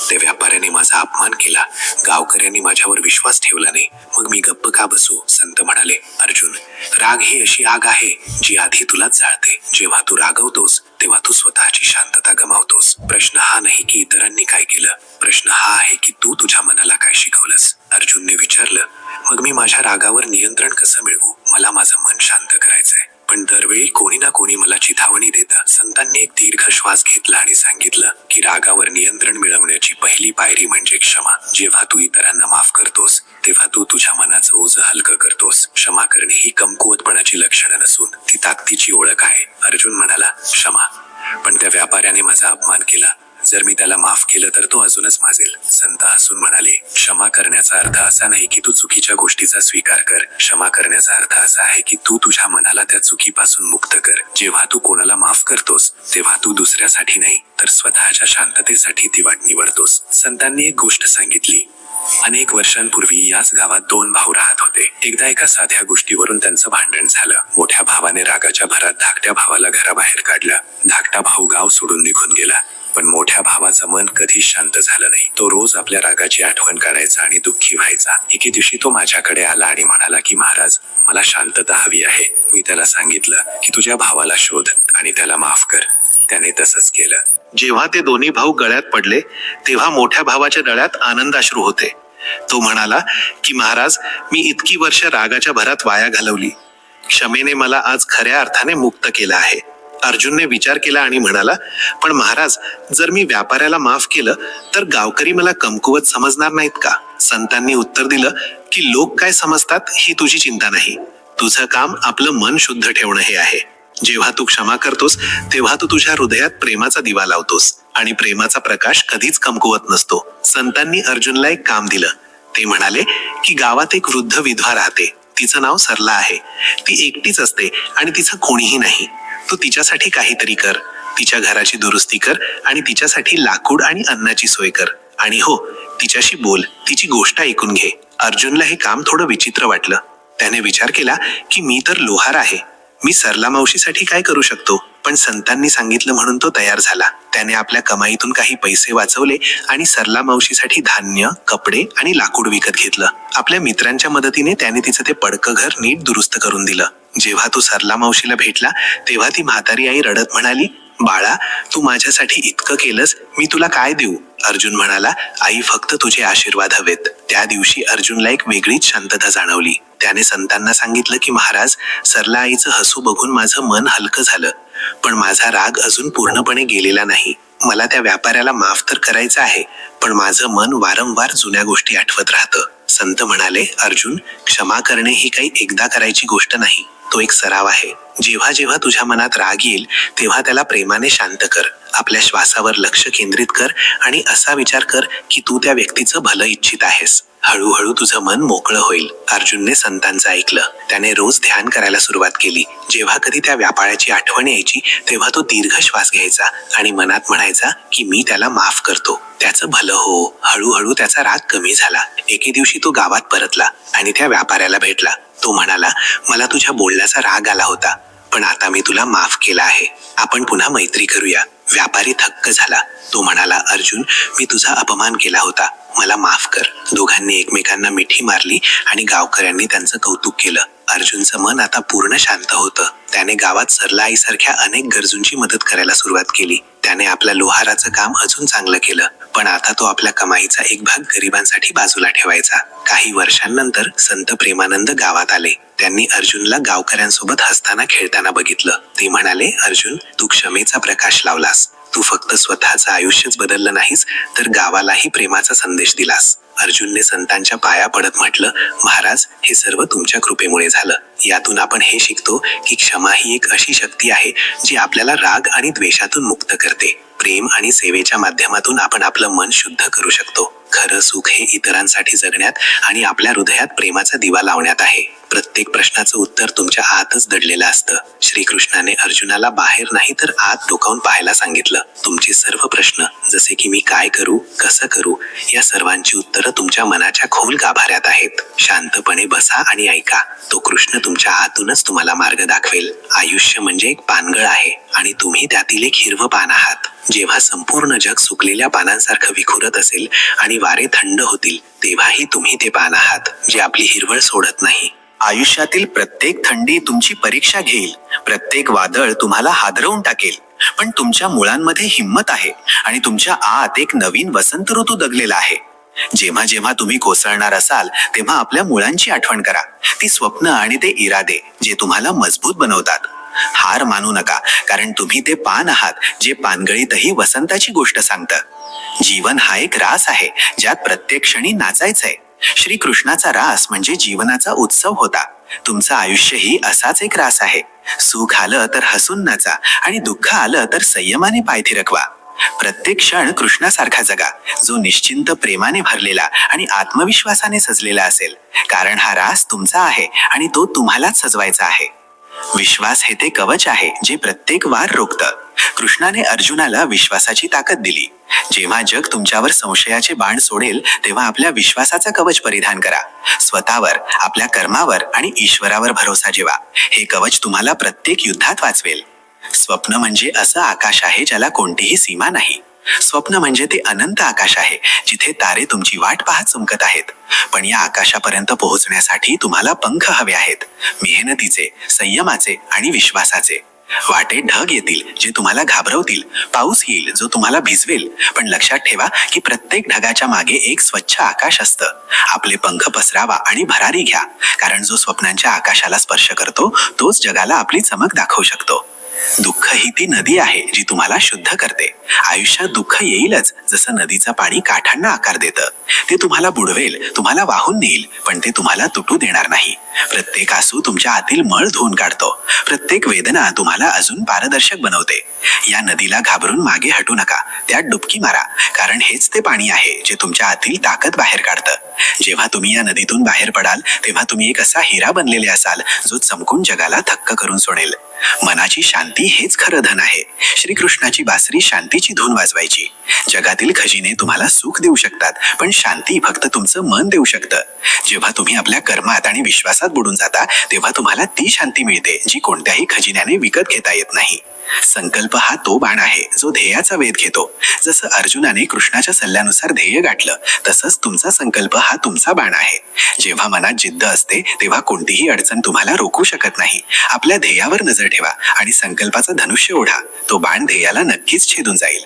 त्या व्यापाऱ्याने माझा अपमान केला, गावकऱ्यांनी माझ्यावर विश्वास ठेवला नाही, मग मी गप्प का बसू? संत म्हणाले, अर्जुन, राग ही अशी आग आहे जी आधी तुलाच जाळते. जेव्हा तू रागवतोस तेव्हा तू स्वतःची शांतता गमावतोस. प्रश्न हा नाही की इतरांनी काय केलं, प्रश्न हा आहे की तू तुझ्या मनाला काय शिकवलंस. अर्जुनने विचारलं, मग मी माझ्या रागावर नियंत्रण कसं मिळवू? मला माझं मन शांत करायचंय, पण दरवेळी कोणी ना कोणी मला चिथावणी देतं. संतांनी एक दीर्घ श्वास घेतला आणि सांगितलं की रागावर नियंत्रण मिळवण्याची पहिली पायरी म्हणजे क्षमा. जेव्हा तू इतरांना माफ करतोस तेव्हा तू तुझ्या मनाचं ओझं हलकं करतोस. क्षमा करणे ही कमकुवतपणाची लक्षणं नसून ती ताकदीची ओळख आहे. अर्जुन म्हणाला, क्षमा, पण त्या व्यापाऱ्याने माझा अपमान केला, जर मी त्याला माफ केलं तर तो अजूनच माजेल. संत हसून म्हणाले, क्षमा करण्याचा अर्थ असा नाही की तू चुकीच्या गोष्टीचा स्वीकार कर. क्षमा करण्याचा अर्थ असा आहे की तू तुझ्या मनाला त्या चुकीपासून मुक्त कर. जेव्हा तू कोणाला माफ करतोस तेव्हा तू दुसऱ्यासाठी नाही तर स्वतःच्या शांततेसाठी ती वाट निवडतोस. संतांनी एक गोष्ट सांगितली. अनेक वर्षांपूर्वी याच गावात दोन भाऊ राहत होते. एकदा एका साध्या गोष्टीवरून त्यांचं भांडण झालं. मोठ्या भावाने रागाच्या भरात धाकट्या भावाला घराबाहेर काढलं. धाकटा भाऊ गाव सोडून निघून गेला, पण मोठ्या भावाचं मन कधीच शांत झालं नाही. तो रोज आपल्या रागाची आठवण काढायचा आणि दुःखी व्हायचा. एके दिवशी तो माझ्याकडे आला आणि म्हणाला की महाराज, मला शांतता हवी आहे. मी त्याला सांगितलं की तुझ्या भावाला शोध आणि त्याला माफ कर. त्याने तसंच केलं. जेव्हा ते दोन्ही भाऊ गळ्यात पडले तेव्हा मोठ्या भावाच्या डोळ्यात आनंदाश्रू होते. तो म्हणाला की महाराज, मी इतकी वर्ष रागाच्या भरात वाया घालवली. क्षमेने मला आज खऱ्या अर्थाने मुक्त केलं आहे. अर्जुनने विचार केला आणि म्हणाला, पण महाराज, जर मी व्यापाऱ्याला माफ केलं तर गावकरी मला कमकुवत समजणार नाहीत का? संतांनी उत्तर दिलं की लोक काय समजतात ही तुझी चिंता नाही. तुझं काम आपलं मन शुद्ध ठेवणं हे आहे. जेव्हा तू क्षमा करतोस तेव्हा तू तुझ्या हृदयात प्रेमाचा दिवा लावतोस आणि प्रेमाचा प्रकाश कधीच कमकुवत नसतो. संतांनी अर्जुनला एक काम दिलं. ते म्हणाले की गावात एक वृद्ध विधवा राहते. तिचं नाव सरला आहे. ती एकटीच असते आणि तिचं कोणीही नाही. तू तिच्यासाठी काहीतरी कर. तिच्या घराची दुरुस्ती कर आणि तिच्यासाठी लाकूड आणि अन्नाची सोय कर. आणि हो, तिच्याशी बोल, तिची गोष्ट ऐकून घे. अर्जुनला हे काम थोडं विचित्र वाटलं. त्याने विचार केला की मी तर लोहार आहे, मी सरला मावशीसाठी काय करू शकतो? पण संतांनी सांगितलं म्हणून तो तयार झाला. त्याने आपल्या कमाईतून काही पैसे वाचवले आणि सरला मावशीसाठी धान्य, कपडे आणि लाकूड विकत घेतलं. आपल्या मित्रांच्या मदतीने त्याने तिचं ते पडकं घर नीट दुरुस्त करून दिलं. जेव्हा तो सरला मावशीला भेटला तेव्हा ती म्हातारी आई रडत म्हणाली, बाळा, तू माझ्यासाठी इतकं केलंस, मी तुला काय देऊ? अर्जुन म्हणाला, आई, फक्त तुझे आशीर्वाद हवेत. त्या दिवशी अर्जुनला एक वेगळीच शांतता जाणवली. त्याने संतांना सांगितलं की महाराज, सरला आईचं हसू बघून माझं मन हलकं झालं, पण माझा राग अजून पूर्णपणे गेलेला नाही. मला त्या व्यापाऱ्याला माफ तर करायचं आहे, पण माझं मन वारंवार जुन्या गोष्टी आठवत राहतं. संत म्हणाले, अर्जुन, क्षमा करणे ही काही एकदा करायची गोष्ट नाही, तो एक सराव आहे. जेव्हा जेव्हा तुझ्या मनात राग येईल तेव्हा त्याला प्रेमाने शांत कर. आपल्या श्वासावर लक्ष केंद्रित कर आणि असा विचार कर की तू त्या व्यक्तीचं भलं इच्छित आहेस. हळूहळू तुझं मन मोकळं होईल. अर्जुनने संतांचं ऐकलं. त्याने रोज ध्यान करायला सुरुवात केली. जेव्हा कधी त्या व्यापाऱ्याची आठवण यायची तेव्हा तो दीर्घ श्वास घ्यायचा आणि मनात म्हणायचा की मी त्याला माफ करतो, त्याचं भलं हो. हळूहळू त्याचा राग कमी झाला. एके दिवशी तो गावात परतला आणि त्या व्यापाऱ्याला भेटला. तो म्हणाला, मला तुझ्या बोलण्याचा राग आला होता, पण आता मी तुला माफ केला आहे. आपण पुन्हा मैत्री करूया. व्यापारी थक्क झाला. तो म्हणाला, अर्जुन, मी तुझा अपमान केला होता, मला माफ कर. दोघांनी एकमेकांना मिठी मारली आणि गावकऱ्यांनी त्यांचं कौतुक केलं. अर्जुनचं मन आता पूर्ण शांत होतं. त्याने गावात सरला आईसारख्या अनेक गरजूंची मदत करायला सुरुवात केली. त्याने आपल्या लोहाराचं काम अजून चांगलं केलं, पण आता तो आपल्या कमाईचा एक भाग गरिबांसाठी बाजूला ठेवायचा. काही वर्षांनंतर संत प्रेमानंद गावात आले. त्यांनी अर्जुनला गावकऱ्यांसोबत हसताना खेळताना बघितलं. ते म्हणाले, अर्जुन, तू क्षमेचा प्रकाश लावलास. तू फक्त स्वतःचं आयुष्यच बदललं नाहीस तर गावालाही प्रेमाचा संदेश दिलास. अर्जुनने संतांच्या पाया पडत म्हटलं, महाराज, हे सर्व तुमच्या कृपेमुळे झालं. यातून आपण हे शिकतो की क्षमा ही एक अशी शक्ती आहे जी आपल्याला राग आणि द्वेषातून मुक्त करते. प्रेम आणि सेवेच्या माध्यमातून आपण आपलं मन शुद्ध करू शकतो. खरं सुख हे इतरांसाठी जगण्यात आणि आपल्या हृदयात प्रेमाचा दिवा लावण्यात आहे. प्रत्येक प्रश्नाचं उत्तर तुमच्या आतच दडलेलं असतं. श्रीकृष्णाने अर्जुनाला बाहेर नाही तर आत डोकावून पाहायला सांगितलं. तुमचे सर्व प्रश्न, जसे की मी काय करू, कसं करू, या सर्वांची उत्तरं तुमच्या मनाच्या खोल गाभाऱ्यात आहेत. शांतपणे बसा आणि ऐका. तो कृष्ण तुमच्या आतूनच तुम्हाला मार्ग दाखवेल. आयुष्य म्हणजे एक पानगळ आहे आणि तुम्ही त्यातील एक हिरवं पान आहात. जेव्हा संपूर्ण जग सुकलेल्या पानांसारखं विखुरत असेल आणि वारे थंड होतील, तेव्हाही तुम्ही ते पान आहात जे आपली हिरवळ सोडत नाही. आयुष्यातील प्रत्येक थंडी तुमची परीक्षा घेईल, प्रत्येक वादळ तुम्हाला हादरवून टाकेल, पण तुमच्या मुळांमध्ये हिंमत आहे आणि तुमच्या आत एक नवीन वसंत ऋतू दगलेला आहे. जेव्हा जेव्हा तुम्ही कोसळणार असाल तेव्हा आपल्या मुळांची आठवण करा, ती स्वप्न आणि ते इरादे जे तुम्हाला मजबूत बनवतात. हार मानू नका, कारण तुम्ही ते पान आहात जे पानगळीतही वसंताची गोष्ट सांगतं. जीवन हा एक रास आहे ज्यात प्रत्येक क्षणी नाचायचंय. श्रीकृष्णाचा रास म्हणजे जीवनाचा उत्सव होता. तुमचं आयुष्यही असाच एक रास आहे. सुख आलं तर हसून नाचा आणि दुःख आलं तर संयमाने पाय थिरकवा. प्रत्येक क्षण कृष्णासारखा जगा, जो निश्चिंत प्रेमाने भरलेला आणि आत्मविश्वासाने सजलेला असेल, कारण हा रास तुमचा आहे आणि तो तुम्हालाच सजवायचा आहे. विश्वास हे ते कवच आहे जे प्रत्येक वार रोखतं. कृष्णाने अर्जुनाला विश्वासाची ताकद दिली. जेव्हा जग तुमच्यावर संशयाचे बाण सोडेल तेव्हा आपल्या विश्वासाचा कवच परिधान करा. स्वतःवर, आपल्या कर्मावर आणि ईश्वरावर भरोसा ठेवा. हे कवच तुम्हाला प्रत्येक युद्धात वाचवेल. स्वप्न म्हणजे असं आकाश आहे ज्याला कोणतीही सीमा नाही. स्वप्न म्हणजे ते अनंत आकाश आहे जिथे तारे तुमची वाट पाहत चमकत आहेत. पण या आकाशापर्यंत पोहोचण्यासाठी तुम्हाला पंख हवे आहेत, मेहनतीचे, संयमाचे आणि विश्वासाचे. वाटेत ढग येतील जे तुम्हाला घाबरवतील, पाऊस येईल जो तुम्हाला भिजवेल, पण लक्षात ठेवा की प्रत्येक ढगाच्या मागे एक स्वच्छ आकाश असतं. आपले पंख पसरावा आणि भरारी घ्या, कारण जो स्वप्नांच्या आकाशाला स्पर्श करतो तोच जगाला आपली चमक दाखवू शकतो. दुःख ही ती नदी आहे जी तुम्हाला शुद्ध करते. आयुष्यात दुःख येईलच, जसं नदीचं पाणी काठांना आकार देतं. ते तुम्हाला बुडवेल, तुम्हाला वाहून नेईल, पण ते तुम्हाला तुटू देणार नाही. प्रत्येक आसू तुमच्या आतील मळ धुवून काढतो. प्रत्येक वेदना तुम्हाला अजून पारदर्शक बनवते. या नदीला घाबरून मागे हटू नका, त्यात डुबकी मारा, कारण हेच ते पाणी आहे जे तुमच्या आतील ताकद बाहेर काढतं. जेव्हा तुम्ही या नदीतून बाहेर पडाल तेव्हा तुम्ही एक असा हिरा बनलेले असाल जो चमकून जगाला थक्क करून सोडेल. मनाची शांती हेच खरं धन आहे. श्रीकृष्णाची बासरी शांतीची धून वाजवायची. जगातील खजिने तुम्हाला सुख देऊ शकतात, पण शांती फक्त तुमचं मन देऊ शकतं. जेव्हा तुम्ही आपल्या कर्मात आणि विश्वासात बुडून जाता तेव्हा तुम्हाला ती शांती मिळते जी कोणत्याही खजिन्याने विकत घेता येत नाही. संकल्प हा तो बाण आहे जो ध्येयाचा वेध घेतो. जसं अर्जुनाने कृष्णाच्या सल्ल्यानुसार ध्येय गाठलं, तसंच तुमचा संकल्प हा तुमचा बाण आहे. जेव्हा मनात जिद्द असते तेव्हा कोणतीही अडचण तुम्हाला रोखू शकत नाही. आपल्या ध्येयावर नजर ठेवा आणि संकल्पाचा धनुष्य ओढा. तो बाण ध्येयाला नक्कीच छेदून जाईल.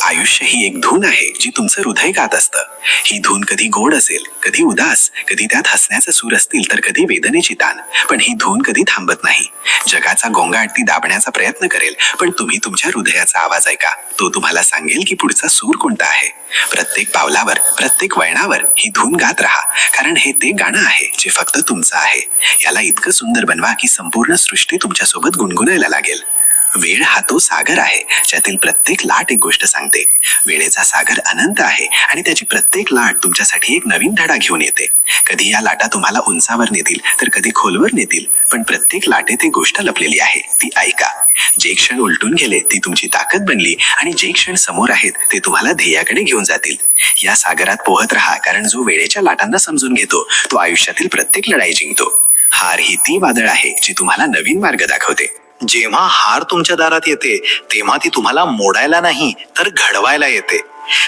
आयुष्य ही एक धून आहे जी तुमचं हृदय गात असतं. ही धून कधी गोड असेल, कधी उदास, कधी त्यात हसण्याचे सूर असतील तर कधी वेदनेची ताण, पण ही धून कधी थांबत नाही. जगाचा गोंगाट ती दाबण्याचा प्रयत्न करेल, पण तुम्ही तुमच्या हृदयाचा आवाज ऐका. तो तुम्हाला सांगेल की पुढचा सूर कोणता आहे. प्रत्येक पावलावर, प्रत्येक वळणावर ही धून गात राहा, कारण हे ते गाणं आहे जे फक्त तुमचं आहे. याला इतकं सुंदर बनवा की संपूर्ण सृष्टी तुमच्यासोबत गुणगुणायला लागेल. वेळ हा तो सागर आहे ज्यातील प्रत्येक लाट एक गोष्ट सांगते. वेळेचा सागर अनंत आहे आणि त्याची प्रत्येक लाट तुमच्यासाठी एक नवीन धडा घेऊन येते. कधी या लाटा तुम्हाला उंचावर नेतील तर कधी खोलवर नेतील, पण प्रत्येक लाटेत एक गोष्ट लपलेली आहे, ती ऐका. जे क्षण उलटून गेले ती तुमची ताकद बनली आणि जे क्षण समोर आहेत ते तुम्हाला ध्येयाकडे घेऊन जातील. या सागरात पोहत राहा, कारण जो वेळेच्या लाटांना समजून घेतो तो आयुष्यातील प्रत्येक लढाई जिंकतो. हार ही ती वादळ आहे जी तुम्हाला नवीन मार्ग दाखवते. जेव्हा हार तुमच्या दारात येते तेव्हा ती तुम्हाला मोडायला नाही तर घडवायला येते.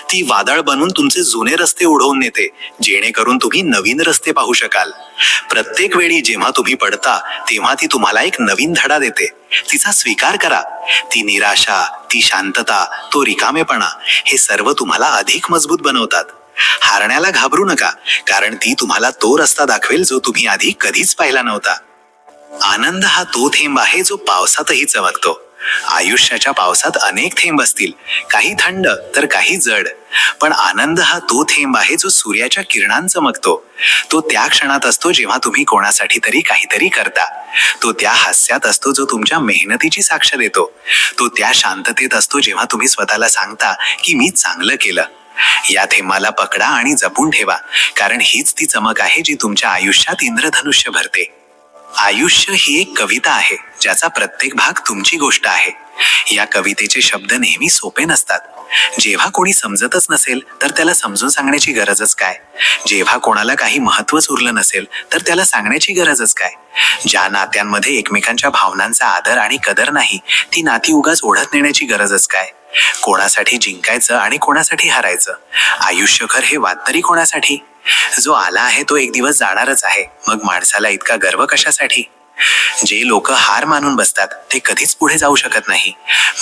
ती वादळ बनून तुमचे जुने रस्ते उडवून नेते, जेणेकरून तुम्ही नवीन रस्ते पाहू शकाल. प्रत्येक वेळी जेव्हा तुम्ही पडता तेव्हा ती तुम्हाला एक नवीन धडा देते. तिचा स्वीकार करा. ती निराशा, ती शांतता, तो रिकामेपणा, हे सर्व तुम्हाला अधिक मजबूत बनवतात. हारण्याला घाबरू नका, कारण ती तुम्हाला तो रस्ता दाखवेल जो तुम्ही आधी कधीच पाहिला नव्हता. आनंद हा तो थेंब आहे जो पावसातही चमकतो. आयुष्याच्या पावसात अनेक थेंब असतील, काही थंड तर काही जड, पण आनंद हा तो थेंब आहे जो सूर्याच्या किरणांत चमकतो. तो त्या क्षणात असतो जेव्हा तुम्ही कोणासाठी तरी काहीतरी करता. तो त्या हास्यात असतो जो तुमच्या मेहनतीची साक्ष देतो. तो त्या शांततेत असतो जेव्हा तुम्ही स्वतःला सांगता की मी चांगलं केलं. या थेंबाला पकडा आणि जपून ठेवा, कारण हीच ती चमक आहे जी तुमच्या आयुष्यात इंद्रधनुष्य भरते. आयुष्य ही एक कविता आहे ज्याचा प्रत्येक भाग तुमची गोष्ट आहे. या कवितेचे शब्द नेहमी सोपे नसतात, जेव्हा कोणी समजतच नसेल तर त्याला समजून सांगण्याची गरजच काय? जेव्हा कोणाला काही महत्वच उरलं नसेल तर त्याला सांगण्याची गरजच काय? ज्या नात्यांमध्ये एकमेकांच्या भावनांचा आदर आणि कदर नाही, ती नाती उगाच ओढत नेण्याची गरजच काय? कोणासाठी जिंकायचं आणि कोणासाठी हारायचं? आयुष्यभर हे वाद तरी कोणासाठी? जो आला आहे तो एक दिवस जाणारच आहे, मग माणसाला इतका गर्व कशासाठी? जे लोक हार मानून बसतात ते कधीच पुढे जाऊ शकत नाही.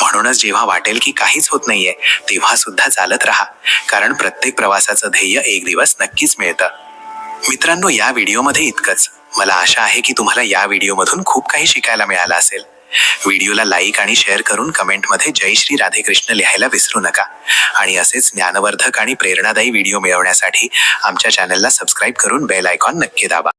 म्हणूनच जेव्हा वाटेल की काहीच होत नाहीये तेव्हा सुद्धा चालत राहा, कारण प्रत्येक प्रवासाचं ध्येय एक दिवस नक्कीच मिळतं. मित्रांनो, या व्हिडिओमध्ये इतकंच. मला आशा आहे की तुम्हाला या व्हिडिओमधून खूप काही शिकायला मिळालं असेल. व्हिडिओला लाईक आणि शेअर करून कमेंटमध्ये जय श्री राधे कृष्ण लिहायला विसरू नका. आणि असेच ज्ञानवर्धक आणि प्रेरणादायी व्हिडिओ मिळवण्यासाठी आमच्या चॅनलला सबस्क्राईब करून बेल आयकॉन नक्की दाबा.